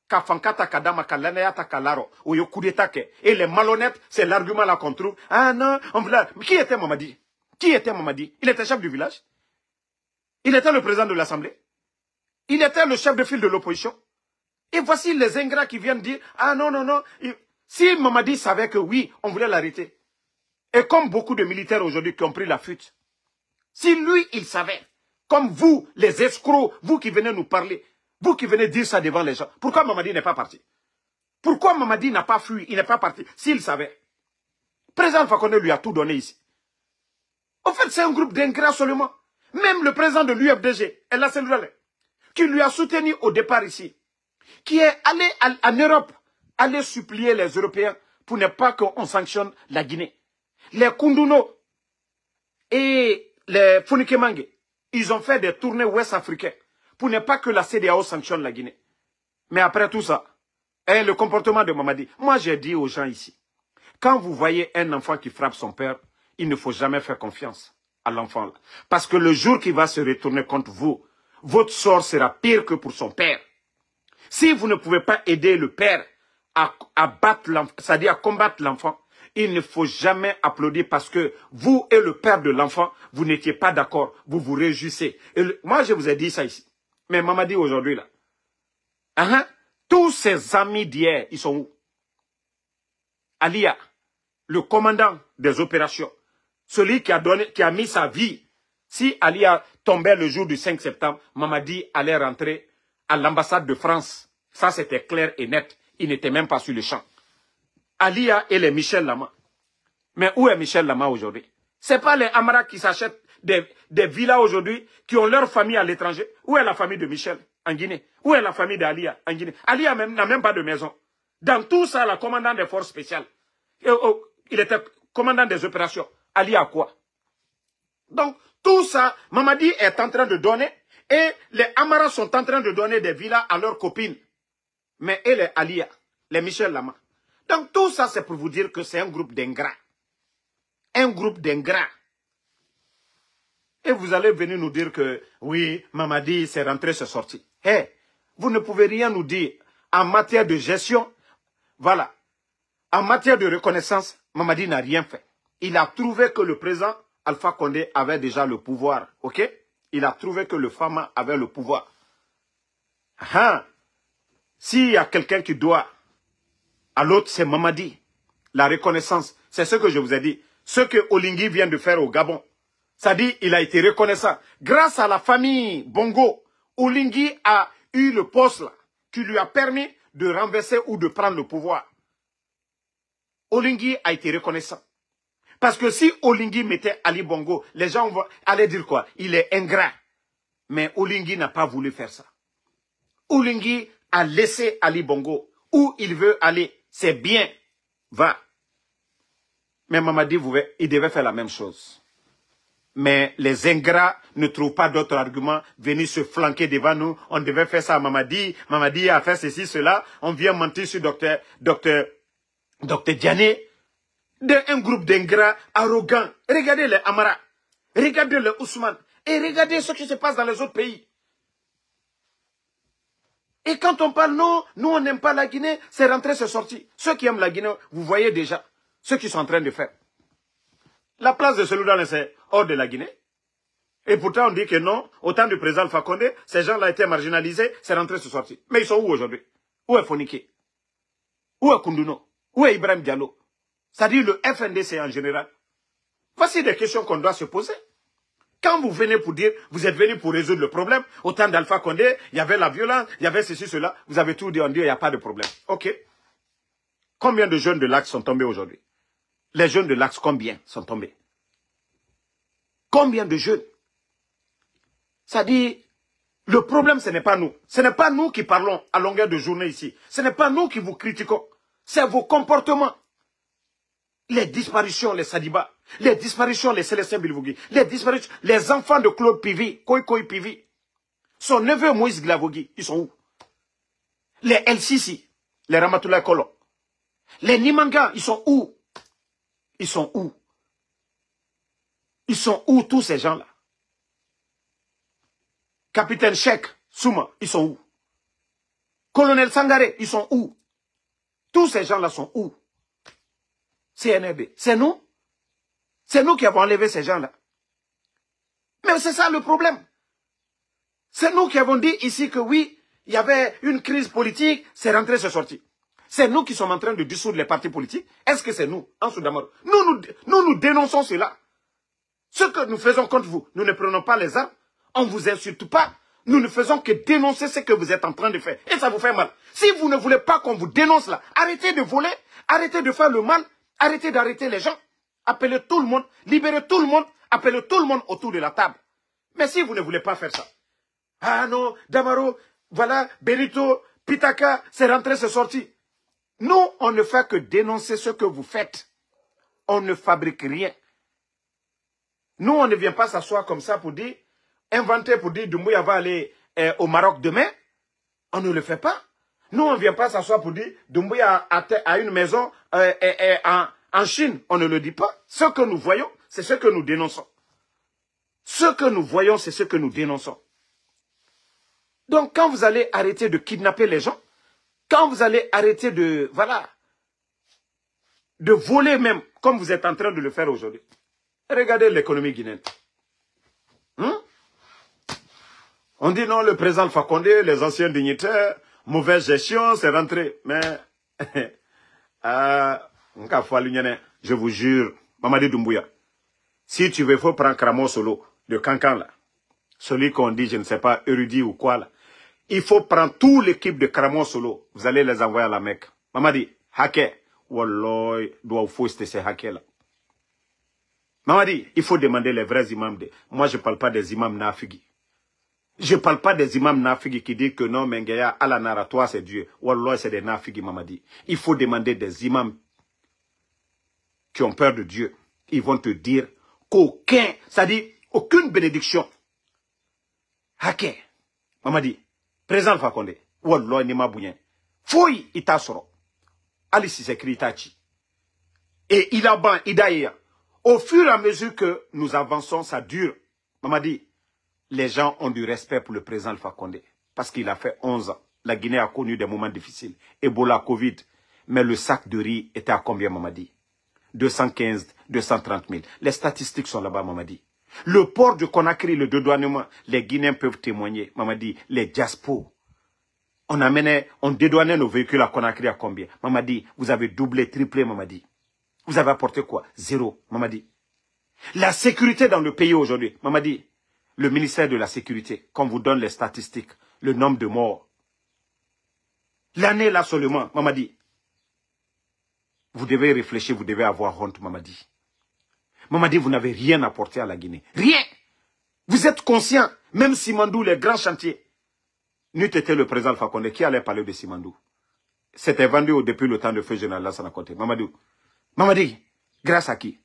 A: Kafankata Kadama Kalanayata Kalaro, ou yo coup d'état ke. Et les malhonnêtes, c'est l'argument là qu'on trouve. Ah non, on veut là. Qui était Mamadi? Qui était Mamadi? Il était chef du village. Il était le président de l'Assemblée. Il était le chef de file de l'opposition. Et voici les ingrats qui viennent dire, ah non, non, non. Si Mamadi savait que oui, on voulait l'arrêter. Et comme beaucoup de militaires aujourd'hui qui ont pris la fuite, si lui, il savait, comme vous, les escrocs, vous qui venez nous parler, vous qui venez dire ça devant les gens, pourquoi Mamadi n'est pas parti? Pourquoi Mamadi n'a pas fui, il n'est pas parti, s'il savait? Président Fakonde lui a tout donné ici. En fait, c'est un groupe d'ingrats seulement. Même le président de l'UFDG, El Selouale, qui lui a soutenu au départ ici, qui est allé en Europe, aller supplier les Européens pour ne pas qu'on sanctionne la Guinée. Les Kunduno et les Funikemangue, ils ont fait des tournées ouest-africaines pour ne pas que la CEDEAO sanctionne la Guinée. Mais après tout ça, le comportement de Mamadi, moi j'ai dit aux gens ici, quand vous voyez un enfant qui frappe son père, il ne faut jamais faire confiance à l'enfant. Parce que le jour qu'il va se retourner contre vous, votre sort sera pire que pour son père. Si vous ne pouvez pas aider le père à battre l'enfant, c'est-à-dire à combattre l'enfant, il ne faut jamais applaudir parce que vous et le père de l'enfant, vous n'étiez pas d'accord, vous vous réjouissez. Moi, je vous ai dit ça ici. Mais Mamadi aujourd'hui, là, tous ses amis d'hier, ils sont où? Alia, le commandant des opérations, celui qui a mis sa vie. Si Alia tombait le jour du 5 septembre, Mamadi allait rentrer à l'ambassade de France. Ça, c'était clair et net. Il n'était même pas sur le champ. Alia et les Michel Lama. Mais où est Michel Lama aujourd'hui? Ce n'est pas les Amara qui s'achètent des villas aujourd'hui, qui ont leur famille à l'étranger. Où est la famille de Michel en Guinée? Où est la famille d'Alia en Guinée? Alia n'a même pas de maison. Dans tout ça, le commandant des forces spéciales, il était commandant des opérations. Alia quoi? Donc, tout ça, Mamadi est en train de donner, et les Amara sont en train de donner des villas à leurs copines. Mais et les Alia, les Michel Lama. Donc tout ça, c'est pour vous dire que c'est un groupe d'ingrats. Un groupe d'ingrats. Et vous allez venir nous dire que, oui, Mamadi, c'est rentré, c'est sorti. Hé, vous ne pouvez rien nous dire. En matière de gestion, voilà. En matière de reconnaissance, Mamadi n'a rien fait. Il a trouvé que le président Alpha Condé avait déjà le pouvoir. Ok? Il a trouvé que le Fama avait le pouvoir. S'il y a quelqu'un qui doit à l'autre, c'est Mamadi. La reconnaissance, c'est ce que je vous ai dit. Ce que Olingi vient de faire au Gabon. Ça dit, il a été reconnaissant. Grâce à la famille Bongo, Olingi a eu le poste là, qui lui a permis de renverser ou de prendre le pouvoir. Olingi a été reconnaissant. Parce que si Olingi mettait Ali Bongo, les gens allaient dire quoi? Il est ingrat. Mais Olingi n'a pas voulu faire ça. Olingi a laissé Ali Bongo. Où il veut aller, c'est bien. Va. Mais Mamadi, il devait faire la même chose. Mais les ingrats ne trouvent pas d'autres arguments. Venir se flanquer devant nous. On devait faire ça à Mamadi. Mamadi a fait ceci, cela. On vient mentir sur docteur Diané. Un groupe d'ingrats arrogants. Regardez les Amara. Regardez les Ousmane. Et regardez ce qui se passe dans les autres pays. Et quand on parle, non, nous on n'aime pas la Guinée, c'est rentré, c'est sorti. Ceux qui aiment la Guinée, vous voyez déjà ce qu'ils sont en train de faire. La place de Seloudan, c'est hors de la Guinée. Et pourtant on dit que non, au temps du président Fakonde, ces gens-là étaient marginalisés, c'est rentré, c'est sorti. Mais ils sont où aujourd'hui? Où est Fonike? Où est Kunduno? Où est Ibrahim Diallo? C'est-à-dire le FNDC en général. Voici des questions qu'on doit se poser. Quand vous venez pour dire, vous êtes venu pour résoudre le problème, au temps d'Alpha Condé, il y avait la violence, il y avait ceci, cela, vous avez tout dit, on dit, il n'y a pas de problème. Ok. Combien de jeunes de l'Axe sont tombés aujourd'hui? Les jeunes de l'Axe, combien sont tombés? Combien de jeunes? Ça dit, le problème, ce n'est pas nous. Ce n'est pas nous qui parlons à longueur de journée ici. Ce n'est pas nous qui vous critiquons. C'est vos comportements. Les disparitions, les Sadiba, les disparitions, les Célestins Bilvougui, les disparitions, les enfants de Claude Pivi, Koi Pivi. Son neveu Moïse Glavogui, ils sont où? Les El-Sisi, les Ramatoulaye Kolo, les Nimanga, ils sont où? Ils sont où? Ils sont où tous ces gens-là? Capitaine Cheikh, Souma, ils sont où? Colonel Sangaré, ils sont où? Tous ces gens-là sont où? CNRD, c'est nous? C'est nous qui avons enlevé ces gens-là. Mais c'est ça le problème. C'est nous qui avons dit ici que oui, il y avait une crise politique, c'est rentré, c'est sorti. C'est nous qui sommes en train de dissoudre les partis politiques. Est-ce que c'est nous, en Soudamaro? Nous dénonçons cela. Ce que nous faisons contre vous, nous ne prenons pas les armes, on ne vous insulte pas. Nous ne faisons que dénoncer ce que vous êtes en train de faire. Et ça vous fait mal. Si vous ne voulez pas qu'on vous dénonce là, arrêtez de voler, arrêtez de faire le mal, arrêtez d'arrêter les gens. Appelez tout le monde, libérez tout le monde, appelez tout le monde autour de la table. Mais si vous ne voulez pas faire ça, ah non, Damaro, voilà, Benito, Pitaka, c'est rentré, c'est sorti. Nous, on ne fait que dénoncer ce que vous faites. On ne fabrique rien. Nous, on ne vient pas s'asseoir comme ça pour dire, inventer pour dire Doumbouya va aller au Maroc demain. On ne le fait pas. Nous, on ne vient pas s'asseoir pour dire Doumbouya a une maison en Chine. On ne le dit pas. Ce que nous voyons, c'est ce que nous dénonçons. Ce que nous voyons, c'est ce que nous dénonçons. Donc, quand vous allez arrêter de kidnapper les gens, quand vous allez arrêter de, voilà, de voler même, comme vous êtes en train de le faire aujourd'hui, regardez l'économie guinéenne. On dit non, le président Alpha Condé, les anciens dignitaires, mauvaise gestion, c'est rentré. Mais, je vous jure, Mamadi Doumbouya, si tu veux, il faut prendre Kramo Solo, de Cancan là. Celui qu'on dit, je ne sais pas, érudit ou quoi là. Il faut prendre toute l'équipe de Kramo Solo. Vous allez les envoyer à la Mecque. Mamadi, hacker. Wallah, doit vous faut ces hackers là. Mamadi, il faut demander les vrais imams. Moi, je ne parle pas des imams nafigi. Je ne parle pas des imams nafigi qui disent que non, Mengeya, Allah Nara, toi c'est Dieu. Wallah, c'est des nafigi, Mamadi. Il faut demander des imams qui ont peur de Dieu. Ils vont te dire qu'aucun, c'est-à-dire aucune bénédiction. Hacker. Mamadi, président Alpha Condé, Wallah, Nima Bouyen. Foy, Itasoro. Alice s'écrit Itachi. Et Ilaban, Idaïa. Au fur et à mesure que nous avançons, ça dure. Mamadi, les gens ont du respect pour le président Alpha Condé. Parce qu'il a fait 11 ans. La Guinée a connu des moments difficiles. Ebola, Covid. Mais le sac de riz était à combien, Mamadi? 215, 230 000. Les statistiques sont là-bas, Mamadi. Le port de Conakry, le dédouanement, les Guinéens peuvent témoigner. Mamadi, les diaspos. On dédouanait nos véhicules à Conakry à combien? Mamadi, vous avez doublé, triplé, Mamadi. Vous avez apporté quoi? 0, Mamadi. La sécurité dans le pays aujourd'hui, Mamadi, le ministère de la Sécurité, quand vous donne les statistiques, le nombre de morts, l'année là seulement, Mamadi, vous devez réfléchir, vous devez avoir honte, Mamadi. Mamadi, vous n'avez rien apporté à la Guinée. Rien. Vous êtes conscient, même Simandou, les grands chantiers, n'eût été le président Alpha Condé, qui allait parler de Simandou? C'était vendu depuis le temps de feu général Lassana Conté. Mamadi, grâce à qui?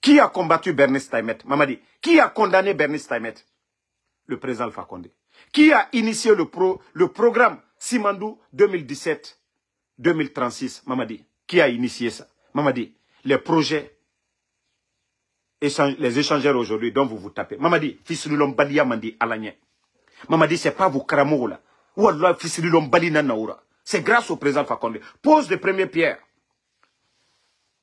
A: Qui a combattu Bernice Taimet? Mamadi, qui a condamné Bernice Taimet? Le président Alpha Condé. Qui a initié le programme Simandou 2017-2036? Mamadi, qui a initié ça? Mamadi, les projets, les échangeurs aujourd'hui dont vous vous tapez. Mamadi, Fissilulom Balia Mandi Alagné. Mamadi, c'est pas vous Kramo là. Wallah, Fissilulom Bali Nanaoura. C'est grâce au président Alpha Condé. Pose les premières pierres.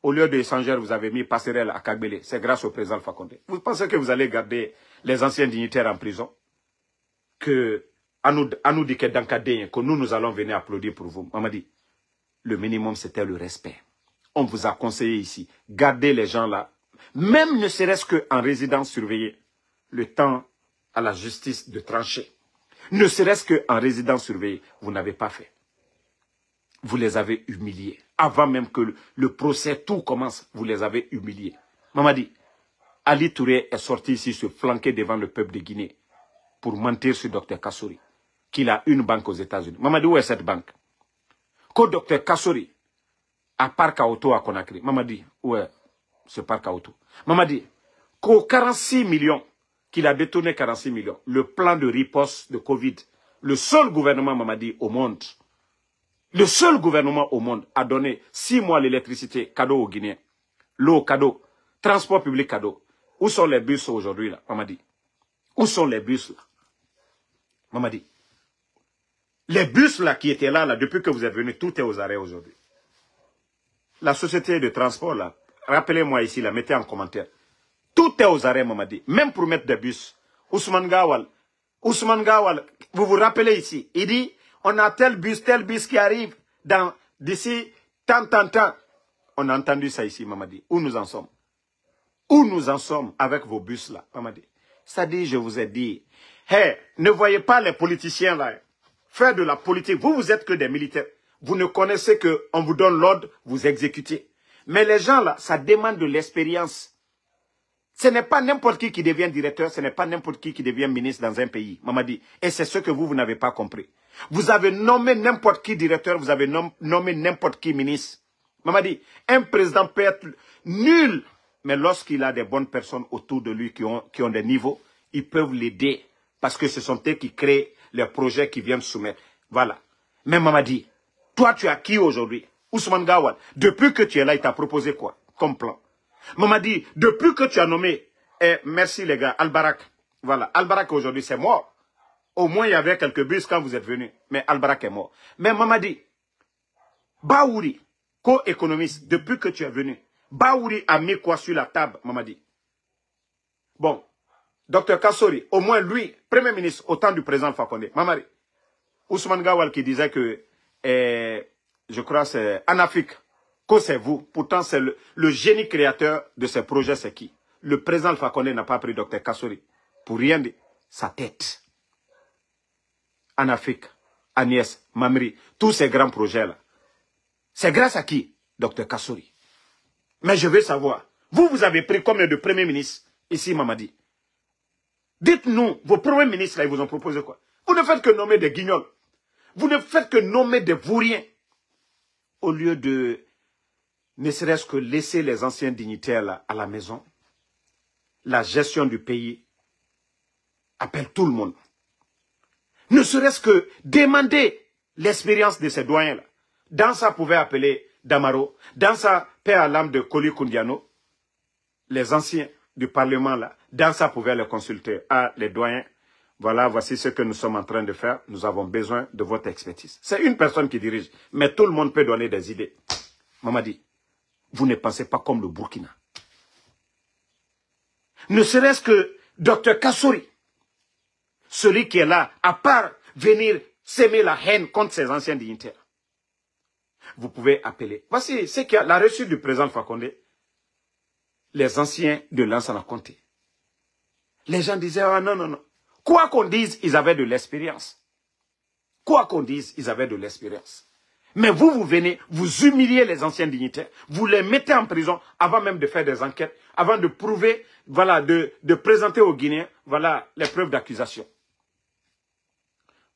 A: Au lieu de échangeurs, vous avez mis passerelle à Kagbele. C'est grâce au président Alpha Condé. Vous pensez que vous allez garder les anciens dignitaires en prison? Que Anoudi Kedankadé, que nous allons venir applaudir pour vous. Mamadi, le minimum c'était le respect. On vous a conseillé ici, gardez les gens là, même ne serait-ce qu'en résidence surveillée, le temps à la justice de trancher. Ne serait-ce qu'en résidence surveillée, vous n'avez pas fait. Vous les avez humiliés. Avant même que le procès, tout commence, vous les avez humiliés. Mamadi, Ali Touré est sorti ici se flanquer devant le peuple de Guinée pour mentir sur Dr Kassouri, qu'il a une banque aux États-Unis. Mamadi, où est cette banque? Que Dr Kassouri a parc à auto à Conakry. Mamadi, où est ce parc à auto? Mamadi, qu'aux 46 millions qu'il a détourné 46 millions. Le plan de riposte de Covid. Le seul gouvernement, Mamadi, au monde. Le seul gouvernement au monde a donné 6 mois l'électricité, cadeau aux Guinéens. L'eau, cadeau. Transport public, cadeau. Où sont les bus aujourd'hui, là, Mamadi? Où sont les bus, là? Mamadi. Les bus, là, qui étaient là, depuis que vous êtes venus, tout est aux arrêts aujourd'hui. La société de transport, là, rappelez-moi ici, là, mettez en commentaire. Tout est aux arrêts, Mamadi. Même pour mettre des bus. Ousmane Gawal, vous vous rappelez ici, il dit, on a tel bus qui arrive d'ici tant. On a entendu ça ici, Mamadi. Où nous en sommes? Où nous en sommes avec vos bus là, Mamadi? Ça dit, je vous ai dit, hey, ne voyez pas les politiciens là, faire de la politique. Vous êtes que des militaires. Vous ne connaissez que, on vous donne l'ordre, vous exécutez. Mais les gens là, ça demande de l'expérience. Ce n'est pas n'importe qui devient directeur, ce n'est pas n'importe qui devient ministre dans un pays, Mamadi. Et c'est ce que vous n'avez pas compris. Vous avez nommé n'importe qui directeur, vous avez nommé n'importe qui ministre. Mamadi, un président peut être nul, mais lorsqu'il a des bonnes personnes autour de lui qui ont des niveaux, ils peuvent l'aider. Parce que ce sont eux qui créent les projets qui viennent soumettre. Voilà. Mais Mamadi, toi tu as qui aujourd'hui? Ousmane Gawal, depuis que tu es là, il t'a proposé quoi comme plan? Mamadi, depuis que tu as nommé, merci les gars, Al-Barak, voilà, Al-Barak aujourd'hui c'est mort. Au moins il y avait quelques bus quand vous êtes venus, mais Al-Barak est mort. Mais Mamadi, Baouri, co-économiste, depuis que tu es venu, Baouri a mis quoi sur la table, Mamadi? Bon, Dr Kassori, au moins lui, Premier ministre, au temps du président Fakonde, Mamadi, Ousmane Gawal qui disait que, je crois c'est en Afrique, que c'est vous. Pourtant, c'est le génie créateur de ces projets, c'est qui? Le président Alpha Condé n'a pas pris Dr Kassori. Pour rien de sa tête. En Afrique, Agnès, Mamri, tous ces grands projets-là. C'est grâce à qui? Dr Kassori. Mais je veux savoir, vous avez pris combien de premiers ministres ici, Mamadi? Dites-nous, vos premiers ministres, là, ils vous ont proposé quoi? Vous ne faites que nommer des guignols. Vous ne faites que nommer des vauriens. Au lieu de ne serait-ce que laisser les anciens dignitaires là, à la maison, la gestion du pays appelle tout le monde. Ne serait-ce que demander l'expérience de ces doyens-là. Dans ça pouvait appeler Damaro, dans ça père à l'âme de Koli Koundiano, les anciens du Parlement là, dans ça pouvait les consulter. Ah, les doyens, voilà, voici ce que nous sommes en train de faire, nous avons besoin de votre expertise. C'est une personne qui dirige, mais tout le monde peut donner des idées. Mamadi, vous ne pensez pas comme le Burkina. Ne serait-ce que Dr Kassori, celui qui est là, à part venir s'aimer la haine contre ses anciens dignitaires. Vous pouvez appeler. Voici ce qu'il y a, la reçue du président Fakonde. Les anciens de Lansana Conté. Les gens disaient, ah non. Quoi qu'on dise, ils avaient de l'expérience. Quoi qu'on dise, ils avaient de l'expérience. Mais vous venez, vous humiliez les anciens dignitaires, vous les mettez en prison avant même de faire des enquêtes, avant de prouver, voilà, de présenter aux Guinéens, voilà, les preuves d'accusation.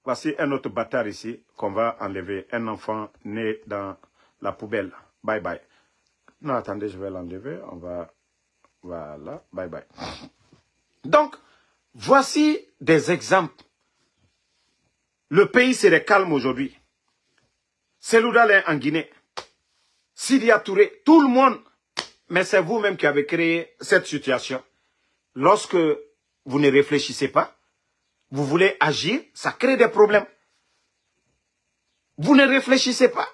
A: Voici un autre bâtard ici qu'on va enlever, un enfant né dans la poubelle. Bye bye. Non, attendez, je vais l'enlever, on va, voilà, bye bye. Donc, voici des exemples. Le pays serait calme aujourd'hui. Selou Dalein en Guinée, Sidia Touré, tout le monde. Mais c'est vous-même qui avez créé cette situation. Lorsque vous ne réfléchissez pas, vous voulez agir, ça crée des problèmes. Vous ne réfléchissez pas.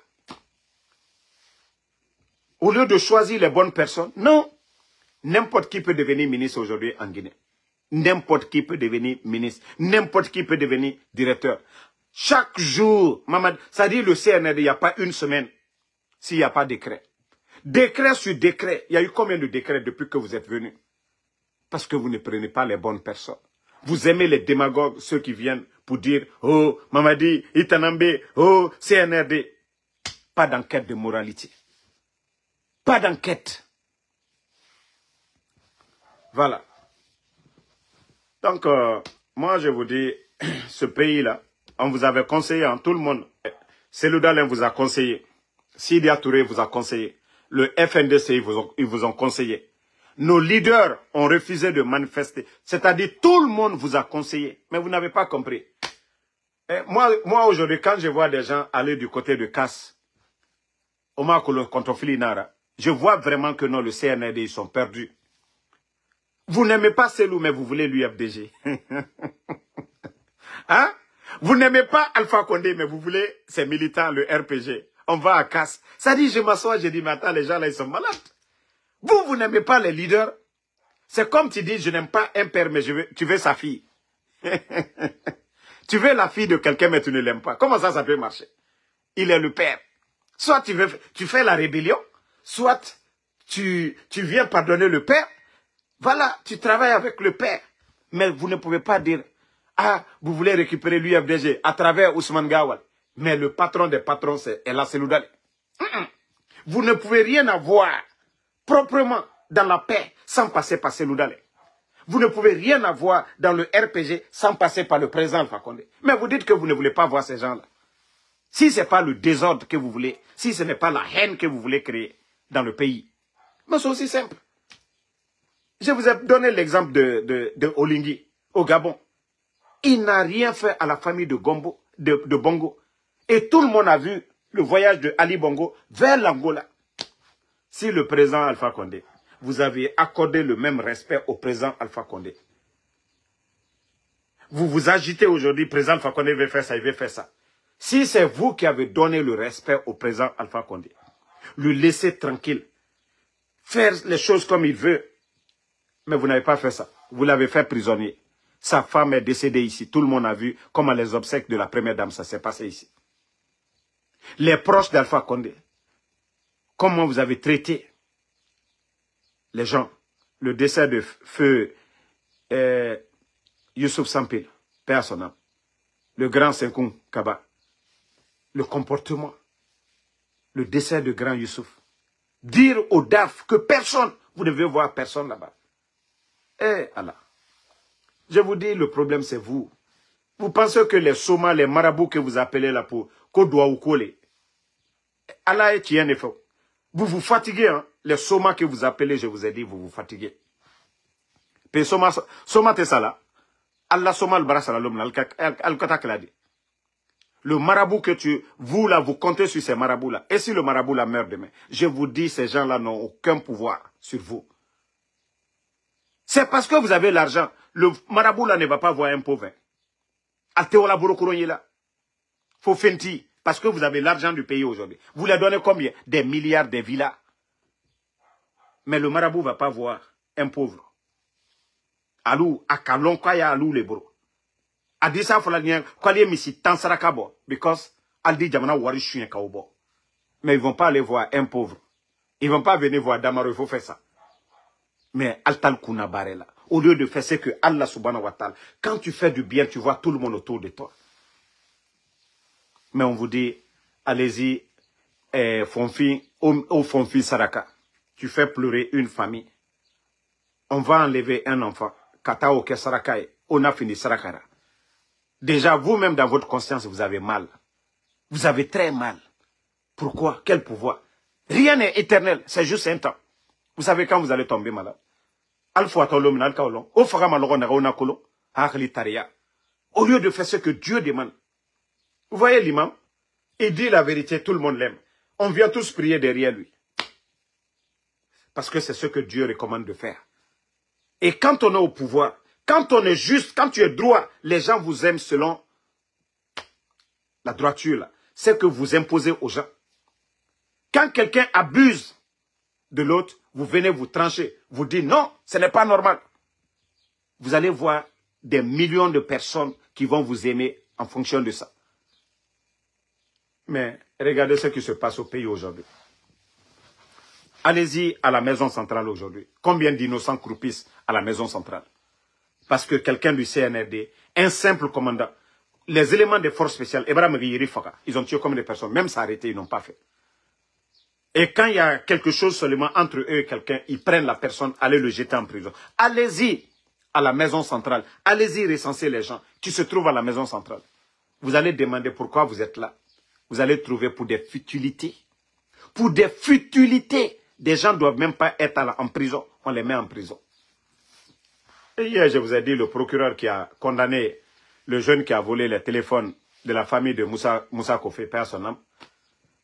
A: Au lieu de choisir les bonnes personnes, non. N'importe qui peut devenir ministre aujourd'hui en Guinée. N'importe qui peut devenir ministre. N'importe qui peut devenir directeur. Chaque jour, Mamad, ça dit le CNRD, il n'y a pas une semaine s'il n'y a pas de décret. Décret sur décret. Il y a eu combien de décrets depuis que vous êtes venus? Parce que vous ne prenez pas les bonnes personnes. Vous aimez les démagogues, ceux qui viennent pour dire, oh, Mamadi, Itanambe, oh, CNRD. Pas d'enquête de moralité. Pas d'enquête. Voilà. Donc, moi, je vous dis, ce pays-là, on vous avait conseillé, hein, tout le monde. Selou Dalein vous a conseillé. Sidia Touré vous a conseillé. Le FNDC, ils vous ont conseillé. Nos leaders ont refusé de manifester. C'est-à-dire, tout le monde vous a conseillé. Mais vous n'avez pas compris. Et moi aujourd'hui, quand je vois des gens aller du côté de Casse, contre Filinara, je vois vraiment que non, le CNRD, ils sont perdus. Vous n'aimez pas Selou, mais vous voulez l'UFDG. Hein? Vous n'aimez pas Alpha Condé, mais vous voulez ces militants, le RPG. On va à Casse. Ça dit, je m'assois, je dis, mais attends, les gens là, ils sont malades. Vous n'aimez pas les leaders. C'est comme tu dis, je n'aime pas un père, mais tu veux sa fille. Tu veux la fille de quelqu'un, mais tu ne l'aimes pas. Comment ça peut marcher? Il est le père. Soit tu fais la rébellion, soit tu viens pardonner le père. Voilà, tu travailles avec le père. Mais vous ne pouvez pas dire, ah, vous voulez récupérer l'UFDG à travers Ousmane Gawal. Mais le patron des patrons, c'est Ella Seloudali. Vous ne pouvez rien avoir proprement dans la paix sans passer par Seloudali. Vous ne pouvez rien avoir dans le RPG sans passer par le président Alpha Condé. Mais vous dites que vous ne voulez pas voir ces gens-là. Si ce n'est pas le désordre que vous voulez, si ce n'est pas la haine que vous voulez créer dans le pays. Mais c'est aussi simple. Je vous ai donné l'exemple de Olingui, au Gabon. Il n'a rien fait à la famille de Bongo. Et tout le monde a vu le voyage de Ali Bongo vers l'Angola. Si le président Alpha Condé, vous avez accordé le même respect au président Alpha Condé. Vous vous agitez aujourd'hui, le président Alpha Condé veut faire ça, il veut faire ça. Si c'est vous qui avez donné le respect au président Alpha Condé, le laisser tranquille, faire les choses comme il veut, mais vous n'avez pas fait ça. Vous l'avez fait prisonnier. Sa femme est décédée ici. Tout le monde a vu comment les obsèques de la première dame, ça s'est passé ici. Les proches d'Alpha Condé, comment vous avez traité les gens. Le décès de feu Youssouf Sampil, père son âme. Le grand Senkoum Kaba. Le comportement. Le décès de grand Youssouf. Dire au DAF que personne, vous devez voir personne là-bas. Eh Allah. Je vous dis, le problème c'est vous. Vous pensez que les Soma, les marabouts que vous appelez là pour Kodoua ou Kole, Allah est un effort. Vous vous fatiguez, hein? Les Soma que vous appelez, je vous ai dit, vous vous fatiguez. Puis Soma te sala. Allah Soma al-Barasala l'homme, al-Katak l'a dit. Le marabout que vous là, vous comptez sur ces marabouts là. Et si le marabout là meurt demain, je vous dis, ces gens là n'ont aucun pouvoir sur vous. C'est parce que vous avez l'argent. Le marabout là ne va pas voir un pauvre. Alteola Borokouroye là. Faut fenti. Parce que vous avez l'argent du pays aujourd'hui. Vous leur donnez combien? Des milliards, des villas. Mais le marabout ne va pas voir un pauvre. Alou, akalon kaya alou le bro. Adisa folanien, kwaliye misi tansarakabo. Because, aldi jamana wari chouyen kaobo. Mais ils ne vont pas aller voir un pauvre. Ils ne vont pas venir voir Damaro, il faut faire ça. Mais Altal Kuna Barela, au lieu de faire ce que Allah subhanahu wa ta'ala, quand tu fais du bien, tu vois tout le monde autour de toi. Mais on vous dit, allez-y, Fonfi, au Fonfi Saraka, tu fais pleurer une famille. On va enlever un enfant. Katao ke Saraka, on a fini Sarakara. Déjà, vous-même dans votre conscience, vous avez mal. Vous avez très mal. Pourquoi? Quel pouvoir? Rien n'est éternel, c'est juste un temps. Vous savez quand vous allez tomber malade. Au lieu de faire ce que Dieu demande. Vous voyez l'imam? Il dit la vérité, tout le monde l'aime. On vient tous prier derrière lui. Parce que c'est ce que Dieu recommande de faire. Et quand on est au pouvoir, quand on est juste, quand tu es droit, les gens vous aiment selon la droiture là. C'est que vous imposez aux gens. Quand quelqu'un abuse de l'autre, vous venez vous trancher. Vous dites non, ce n'est pas normal. Vous allez voir des millions de personnes qui vont vous aimer en fonction de ça. Mais regardez ce qui se passe au pays aujourd'hui. Allez-y à la maison centrale aujourd'hui. Combien d'innocents croupissent à la maison centrale? Parce que quelqu'un du CNRD, un simple commandant, les éléments des forces spéciales, ils ont tué combien de personnes? Même s'arrêter, ils n'ont pas fait. Et quand il y a quelque chose seulement entre eux et quelqu'un, ils prennent la personne, allez le jeter en prison. Allez-y à la maison centrale. Allez-y recenser les gens qui se trouvent à la maison centrale. Vous allez demander pourquoi vous êtes là. Vous allez trouver pour des futilités. Pour des futilités. Des gens ne doivent même pas être en prison. on les met en prison. Et hier, je vous ai dit, le procureur qui a condamné le jeune qui a volé les téléphones de la famille de Moussa Kofé, père son âme,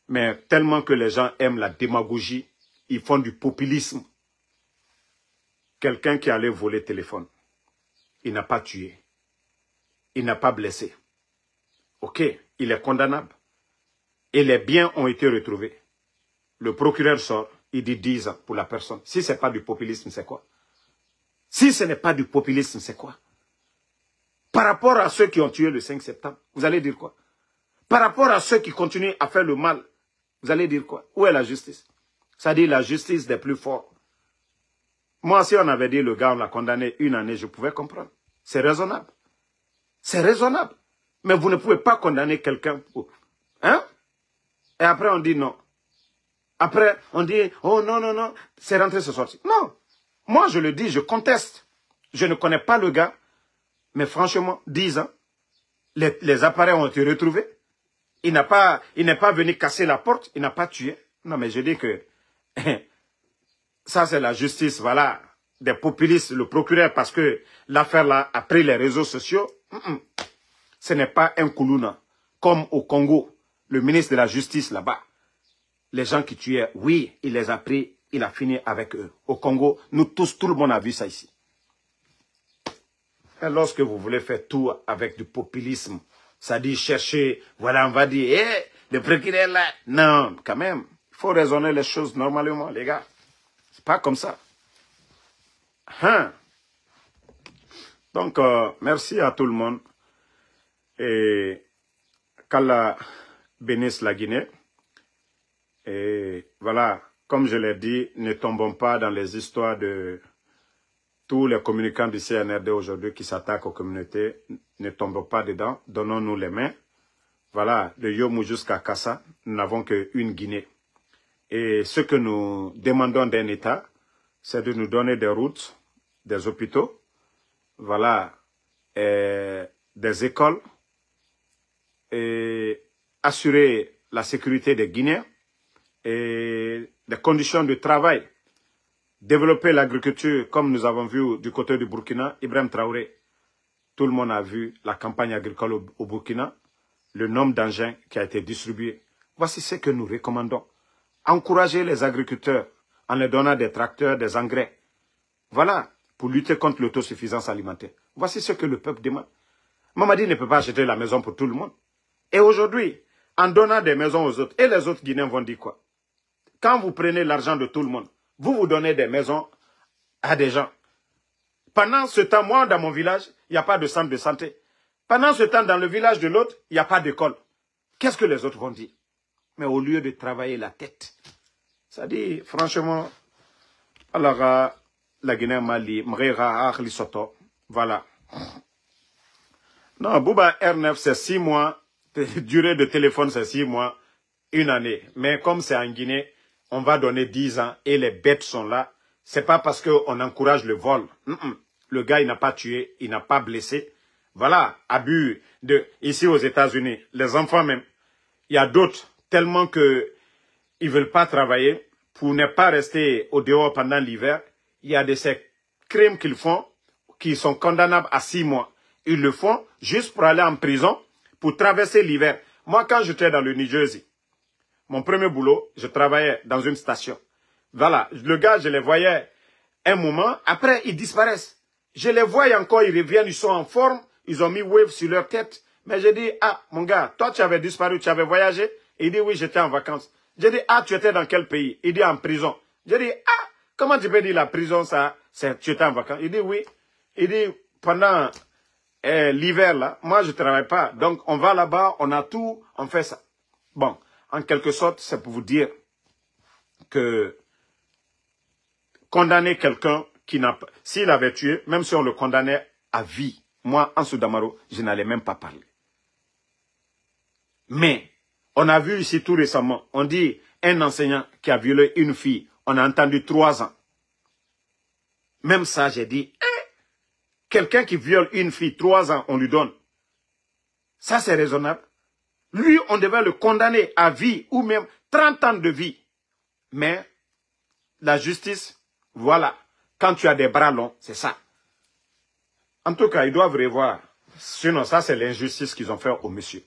A: mais tellement que les gens aiment la démagogie, ils font du populisme. Quelqu'un qui allait voler le téléphone, il n'a pas tué, il n'a pas blessé. Ok, il est condamnable. Et les biens ont été retrouvés. Le procureur sort, il dit 10 ans pour la personne. Si ce n'est pas du populisme, c'est quoi? Si ce n'est pas du populisme, c'est quoi? Par rapport à ceux qui ont tué le 5 septembre, vous allez dire quoi? Par rapport à ceux qui continuent à faire le mal, vous allez dire quoi? Où est la justice? C'est-à-dire la justice des plus forts. Moi, si on avait dit le gars, on l'a condamné 1 année, je pouvais comprendre. C'est raisonnable. C'est raisonnable. Mais vous ne pouvez pas condamner quelqu'un pour... Hein? Et après, on dit non. Après, on dit, oh non, non, non, c'est rentré, c'est sorti. Non. Moi, je le dis, je conteste. Je ne connais pas le gars. Mais franchement, 10 ans, les appareils ont été retrouvés. Il n'est pas venu casser la porte, il n'a pas tué. Non, mais je dis que ça, c'est la justice, voilà, des populistes, le procureur, parce que l'affaire là, après les réseaux sociaux, ce n'est pas un koulouna. Comme au Congo, le ministre de la Justice là-bas, les gens qui tuaient, oui, il les a pris, il a fini avec eux. Au Congo, nous tous, tout le monde a vu ça ici. Et lorsque vous voulez faire tout avec du populisme, ça dit chercher, voilà, on va dire, hé, le procureur là. Non, quand même, il faut raisonner les choses normalement, les gars. C'est pas comme ça. Hein? Donc, merci à tout le monde. Et qu'Allah bénisse la Guinée. Et voilà, comme je l'ai dit, ne tombons pas dans les histoires de tous les communicants du CNRD aujourd'hui qui s'attaquent aux communautés. Ne tombons pas dedans, donnons-nous les mains. Voilà, de Yomou jusqu'à Kassa, nous n'avons qu'une Guinée. Et ce que nous demandons d'un État, c'est de nous donner des routes, des hôpitaux, voilà, et des écoles, et assurer la sécurité des Guinéens, et des conditions de travail, développer l'agriculture comme nous avons vu du côté du Burkina, Ibrahim Traoré. Tout le monde a vu la campagne agricole au Burkina, le nombre d'engins qui a été distribué. Voici ce que nous recommandons. Encourager les agriculteurs en leur donnant des tracteurs, des engrais. Voilà, pour lutter contre l'autosuffisance alimentaire. Voici ce que le peuple demande. Mamadi ne peut pas acheter la maison pour tout le monde. Et aujourd'hui, en donnant des maisons aux autres, et les autres Guinéens vont dire quoi? Quand vous prenez l'argent de tout le monde, vous donnez des maisons à des gens. Pendant ce temps, moi, dans mon village, il n'y a pas de centre de santé. Pendant ce temps, dans le village de l'autre, il n'y a pas d'école. Qu'est-ce que les autres vont dire? Mais au lieu de travailler la tête, ça dit, franchement, alors, la Guinée-Mali, Mrera, Akhli Soto, voilà. Non, Bouba R9, c'est 6 mois. Durée de téléphone, c'est 6 mois, 1 année. Mais comme c'est en Guinée, on va donner 10 ans et les bêtes sont là. C'est pas parce qu'on encourage le vol. Le gars, il n'a pas tué, il n'a pas blessé. Voilà, abus de ici aux États-Unis. Les enfants même, il y a d'autres tellement que ils veulent pas travailler pour ne pas rester au dehors pendant l'hiver. Il y a de ces crimes qu'ils font qui sont condamnables à 6 mois. Ils le font juste pour aller en prison, pour traverser l'hiver. Moi, quand j'étais dans le New Jersey, mon premier boulot, je travaillais dans une station. Voilà, le gars, je les voyais un moment, après, ils disparaissent. Je les vois encore, ils reviennent, ils sont en forme, ils ont mis wave sur leur tête. Mais je dis, ah, mon gars, toi, tu avais disparu, tu avais voyagé? Il dit, oui, j'étais en vacances. Je dis, ah, tu étais dans quel pays? Il dit, en prison. Je dis, ah, comment tu peux dire la prison, ça, tu étais en vacances? Il dit, oui. Il dit, pendant l'hiver, là, moi, je ne travaille pas. Donc, on va là-bas, on a tout, on fait ça. Bon, en quelque sorte, c'est pour vous dire que condamner quelqu'un qui n'a pas... S'il avait tué, même si on le condamnait à vie, moi, Ansou Damaro, je n'allais même pas parler. Mais, on a vu ici tout récemment, on dit un enseignant qui a violé une fille, on a entendu 3 ans. Même ça, j'ai dit, quelqu'un qui viole une fille, 3 ans, on lui donne. Ça, c'est raisonnable. Lui, on devait le condamner à vie ou même 30 ans de vie. Mais, la justice, voilà. Quand tu as des bras longs, c'est ça. En tout cas, ils doivent revoir. Sinon, ça, c'est l'injustice qu'ils ont fait au monsieur.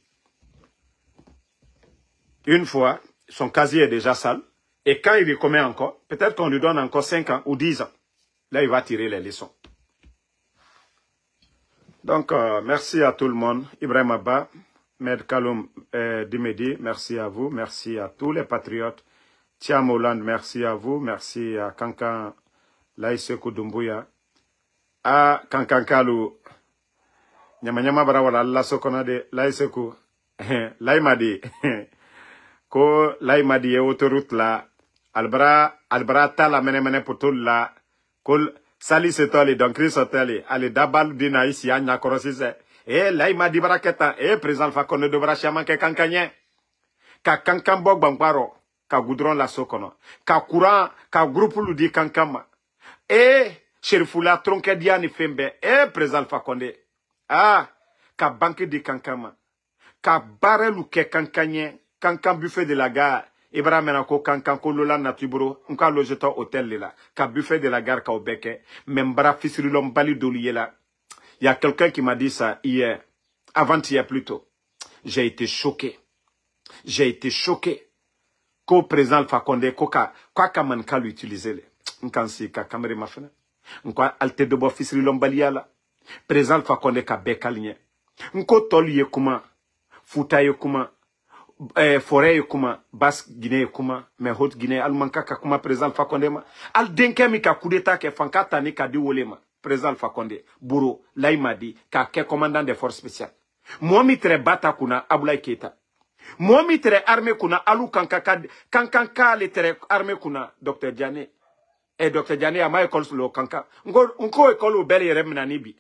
A: Une fois, son casier est déjà sale. Et quand il commet encore, peut-être qu'on lui donne encore 5 ans ou 10 ans. Là, il va tirer les leçons. Donc, merci à tout le monde. Ibrahim Abba, Med Kaloum Dimedi, merci à vous. Merci à tous les patriotes. Thiam Hollande, merci à vous. Merci à Kankan Laïsekou Doumbouya. À Kankan Kalou. Nyama Barawala, Allah Sokonade, Laïsekou. Laïmadi. Ko Laïmadi est autoroute là. Albra Tala Mene Poutoul là. Kol Sali Setoli, donc Chris Oteli. Allez, Dabal Dina ici, Anya Korosise. Eh, Laïmadi Baraketa. Eh, président Fakone de Brachaman ke Kankanyen. Ka Kankambok Bamparo. Ka goudron la sokono. Ka courant, ka groupe ludi kankama. Cherifula tronke diani fembe. Président Fakonde. Ah, ka banque di kankama. Ka barelu ke kankanye. Kankan buffet de la gare. Ibrahim Menako kankan ko lola natubro. Nka lojeta hôtel là. Ka buffet de la gare ka obeke. Membra fisrilom bali doliye là. Il y a quelqu'un qui m'a dit ça hier. Avant-hier plutôt. J'ai été choqué. J'ai été choqué. Ko président Alpha Condé, quoi man ka l'utiliser le. Nkansi ka kamere mafena. Nkwa alte de bo fisri lombalia la. Président Alpha Condé ka bekalinye. Nko toli ye kuma, futa ye kuma, forêt ye kuma, basse Guinée ye kuma, mais haute Guinée almanka ka kuma président Alpha Condé ma. Al denke mi ka coup d'état ke fankata ni ka di wolema. Président Alpha Condé, Bouro, Laïmadi, ka ke commandant des forces spéciales. Moami tre bata kuna Aboulaye Keita. Momi tere armé kuna alu kankanka le tere armé kuna Dr. Diané. Et Dr. Diané a ma école sur le kanka. Nko école au bel yere minanibi.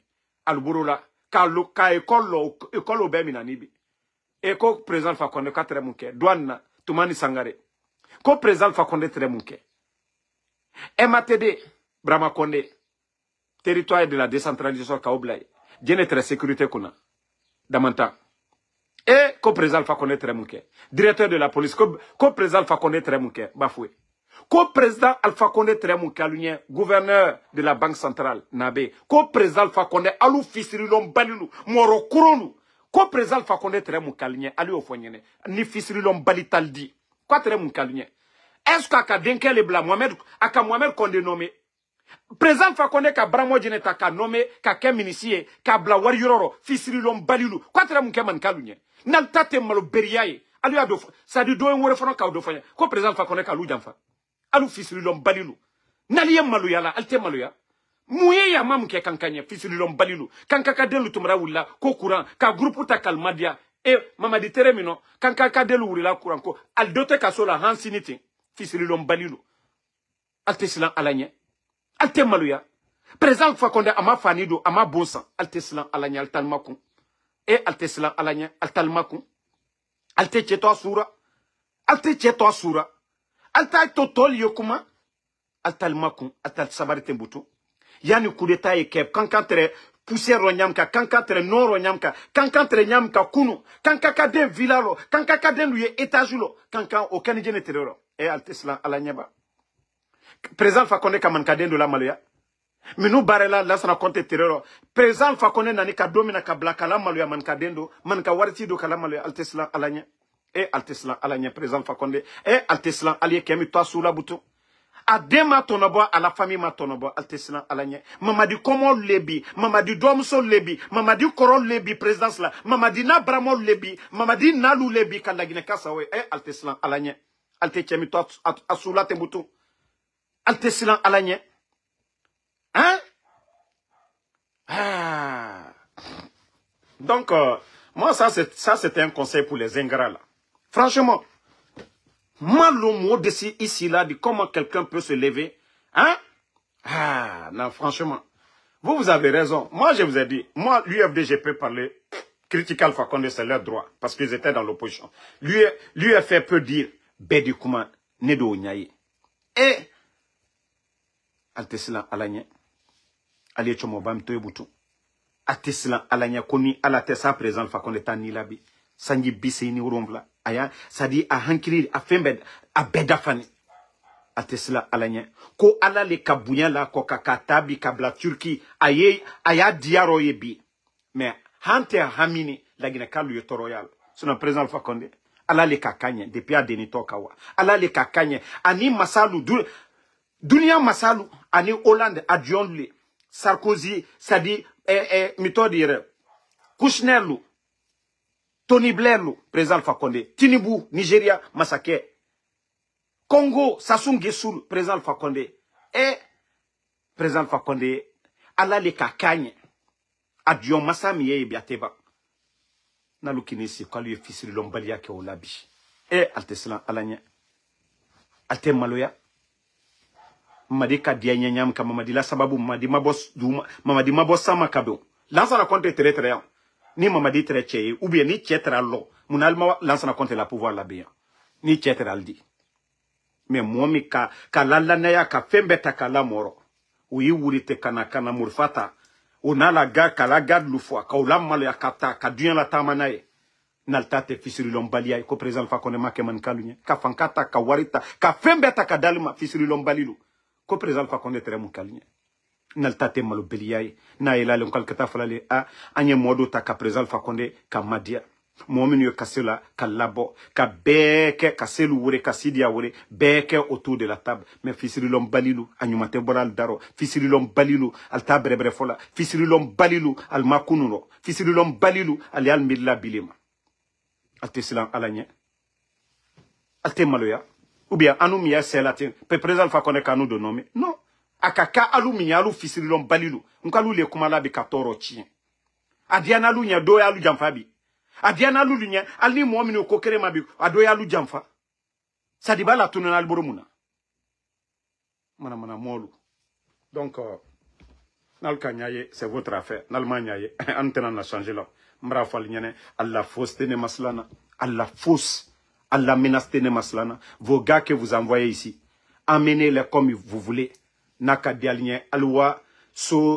A: Alburula. Ka école au bel minanibi. Et ko président Fakonde ka tere munke. Douane Toumani Sangare. Ko président Fakonde tere munke. MATD, Brahma Konde. Territoire de la décentralisation Kaoblaye. Djene tere sécurité kuna. Damanta. Et co-président Fakonde Tremouke, directeur de la police, co-président Fakonde Tremouke, bafoué. Co-président Alpha Condé Tremouke, gouverneur de la Banque centrale, Nabé. Co-président Fakonde, alou fisrilom balilou, moro couronou. Co-président Fakonde Tremouke, alou ofoyene, ni fisrilom balitaldi. Quoi Tremouke, est-ce qu'à denke le blanc, Mohamed Condé nommé? Président Fakonde ka bramo jeneta ka nommé ka keminisier ka bla wari yororo fisiri lom balilu kwatra munke man kalunye nal tate malo beriaye alu ado ça dit do en wore fono ka do fanya ko président Fakonde ka lu jamfa alu fisiri lom balilu naliye malu yala alte malu ya muye ya mam ke kankanye fisiri lom balilu kankaka delu tumra wulla ko courant ka groupe ta kalmadia e mamadi teremino kankaka delu wurila courant ko al dote ka sola hansiniti fisiri lom balilu alte silan alanye alte maluya président Fakonde ama fanido ama bonsan alte silan alanya altalmakun et alte silan alanya altalmakun alte cheto asura alta totol yokuma altalmakun altal sabarite mbutu yani coup d'état e kep kankantre poussière ronyamka kankantre non ronyamka kankantre nyamka kunu kankaka den vilalo kankaka den luye étageulo kankan aucun jene terror et alte silan alanya ba président Fakonde Kamankadен de la Malia. Mais nous barrela lansana compte terror. Président Fakonde nani ka domina ka blakala Malia mankadendo manka warti do kala Malia alteslan alanya et alteslan alanya président Fakonde et alteslan allié kemi toi sous la bouton. Adema tonobo à la famille ma tonobo alteslan alanya. Mamadi komo lebi, mamadi domso lebi, mamadi korol lebi présidence la, mamadi na bramo lebi, mamadi nalu lebi kalagine kasawe et alteslan alanya. Alte kemi toi asula te bouton. Alte silan alanye. Hein? Ah. Donc, moi, ça, c'était un conseil pour les ingrats, là. Franchement, moi, le mot ici, là, de comment quelqu'un peut se lever, hein? Ah, non, franchement. Vous avez raison. Moi, je vous ai dit, moi, l'UFD, peut parler, critiquer Alpha Condé, c'est leur droit, parce qu'ils étaient dans l'opposition. L'UFD peut dire, Bedi Kouma, Nedo Nyaye. Et, altesilan alanya ali chomo bam toyebutu altesilan alanya koni ala tesa président Fakonde tani labi sanji biseni uromvla aya sadi a hankiri a fembe a bedafani Atesla alanya. Ko ala le kabunya la ko kakatabi kabla Turki aye aya diaro yebi. Mais hante hamini la gina kalu yoto royal. Sona président Alpha Condé. Ala le kakanye depuis a denito kawa. Ala le kakanye ani masalu dunia masalu ani Hollande adjonle Sarkozy sadi méthode dire Kouchner lu Tony Blair lu président Alpha Condé. Tinubu Nigeria massacre. Congo, Sassou Nguesso, président Alpha Condé. Et président Alpha Condé, ala le kakanye. Adion Massami et Biateba. Nalu kinesi, kwa liye fisiri lombalia ke olabi. Et alteslan alanya. Alte maloya. Mamadi ka diya nyanyam ka mamadi la sababu mamadi mabos sama kabo. Lansa na compte tere tere. Ni mamadi tere cheye. Ou bien ni tchetra lo. Munalma lansa na compte la pouvoir la bien. Ni tchetra aldi. Mais moi, ka lalanaya ka fembeta ka la moro. Ou wurite kana murfata. Ou na la ga ka la gad lufwa. Ka ulam malo ya kata ka duyan la tamanaye. Nalta te fisiri lombalia. Ko président Alpha Condé ma keman kalunya. Ka fankata ka warita. Ka fembeta ka dalma fisiri lombalilu. Ko président Alpha Condé tere mun kalunya. Nalta te malo beliaye. Na ila le mkalkata falale a. Anye modo ta ka président Alpha Condé ka madia. Momin yo kasela ka labo ka beke ka selu wure ka sidia wure beke autour de la table mais fisiri lom balilu anyumate boral daro fisiri lom balilu al tabre fola fisiri lom balilu al makununo fisiri lom balilu al yal milla bilima alte silan alanye alte maloya ou bien anu miya selatin pe président Alpha Condé kanu de nommer non akaka alu miya alu fisiri lom balilu nkalu le kumala bi katoro chien adiana lu nya do ya lu jamfabi Adiana lulunya alni muamini okokere mabi adoya lu jamfa sadiba la tunana alboromuna mana molu donc nalka nyaye c'est votre affaire nalma nyaye antena na changer là mbra fal nyane alla fausse tene maslana alla fausse alla menace tene maslana vos gars que vous envoyez ici emmenez-les comme vous voulez naka dialnye alwa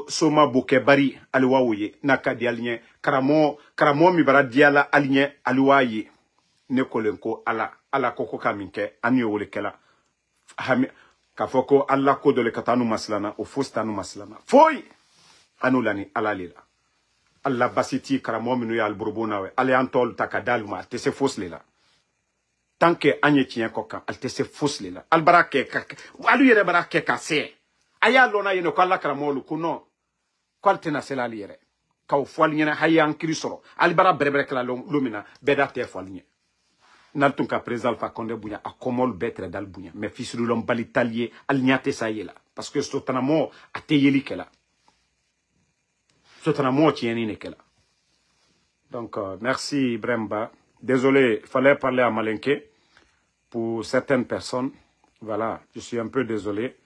A: soma boke bari aliwa woye naka dialnye karamo mi bara diala alinye aliwa ye ne kolenko ala koko kaminke ani wole kela kafoko alla ko dole katanu maslana o fostanu maslana foy anulani ala lela alla basiti karamo minu ya alburbona we ale antol takadalma te se fos lela tanke anye tien koka al te se fos lela albarake alu yere barake kase aya lona yeno ko alla karamolu kuno kwaltena selali yere kaw foalnyena hayan krisoro albara berebre kala lumina bedate foalnye naltun ka président Alpha Condé bunya akomol betre dal bunya mais fisiru lom balitalier alnyate sayela parce que sotanamo ateyeli kela sotanamo tieni ne kela donc merci Bremba désolé fallait parler à Malinké pour certaines personnes voilà je suis un peu désolé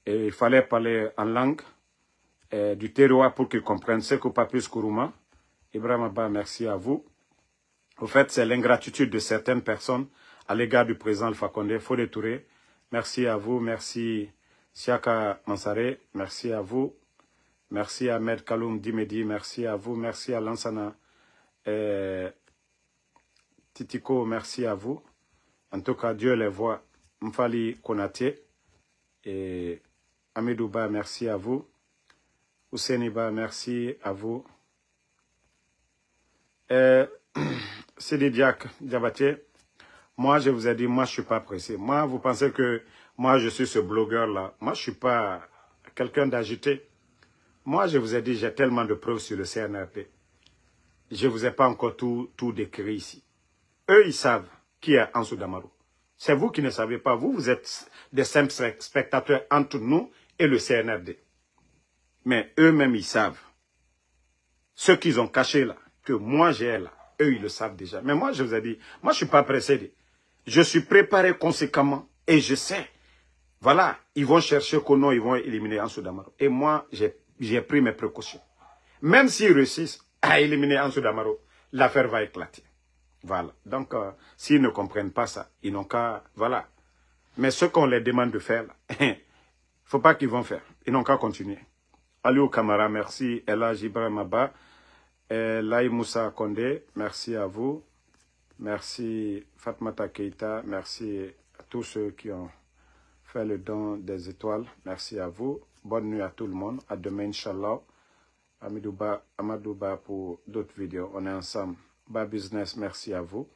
A: et il fallait parler en langue du terroir pour qu'ils comprennent ce que Papus Kourouma. Ibrahim Abba, merci à vous. Au fait, c'est l'ingratitude de certaines personnes à l'égard du président Alpha Condé. Fodé Touré, merci à vous. Merci Siaka Mansare, merci à vous. Merci à Ahmed Kaloum Dimedi, merci à vous. Merci à Lansana Titiko, merci à vous. En tout cas, Dieu les voit. Mfali Konaté et Amidouba, merci à vous. Ousseniba, merci à vous. Sidi Diak Diabaté, moi je vous ai dit, moi je ne suis pas pressé. Moi, vous pensez que moi je suis ce blogueur-là. Moi je ne suis pas quelqu'un d'agité. Moi je vous ai dit, j'ai tellement de preuves sur le CNRD. Je ne vous ai pas encore tout décrit ici. Eux, ils savent qui est Ansou Damaro. C'est vous qui ne savez pas. Vous êtes des simples spectateurs entre nous et le CNRD. Mais eux-mêmes, ils savent. Ce qu'ils ont caché là, que moi j'ai là, eux, ils le savent déjà. Mais moi, je vous ai dit, moi, je ne suis pas pressé. Je suis préparé conséquemment et je sais. Voilà, ils vont chercher Kono, ils vont éliminer Ansou Damaro. Et moi, j'ai pris mes précautions. Même s'ils réussissent à éliminer Ansou Damaro, l'affaire va éclater. Voilà. Donc, s'ils ne comprennent pas ça, ils n'ont qu'à... Voilà. Mais ce qu'on les demande de faire, il ne faut pas qu'ils vont faire. Ils n'ont qu'à continuer. Aliou Kamara, merci. Ella Ibrahim Abba. Laï Moussa Condé, merci à vous. Merci Fatmata Keita. Merci à tous ceux qui ont fait le don des étoiles. Merci à vous. Bonne nuit à tout le monde. À demain, Inch'Allah. Amadouba pour d'autres vidéos. On est ensemble. Bas Business, merci à vous.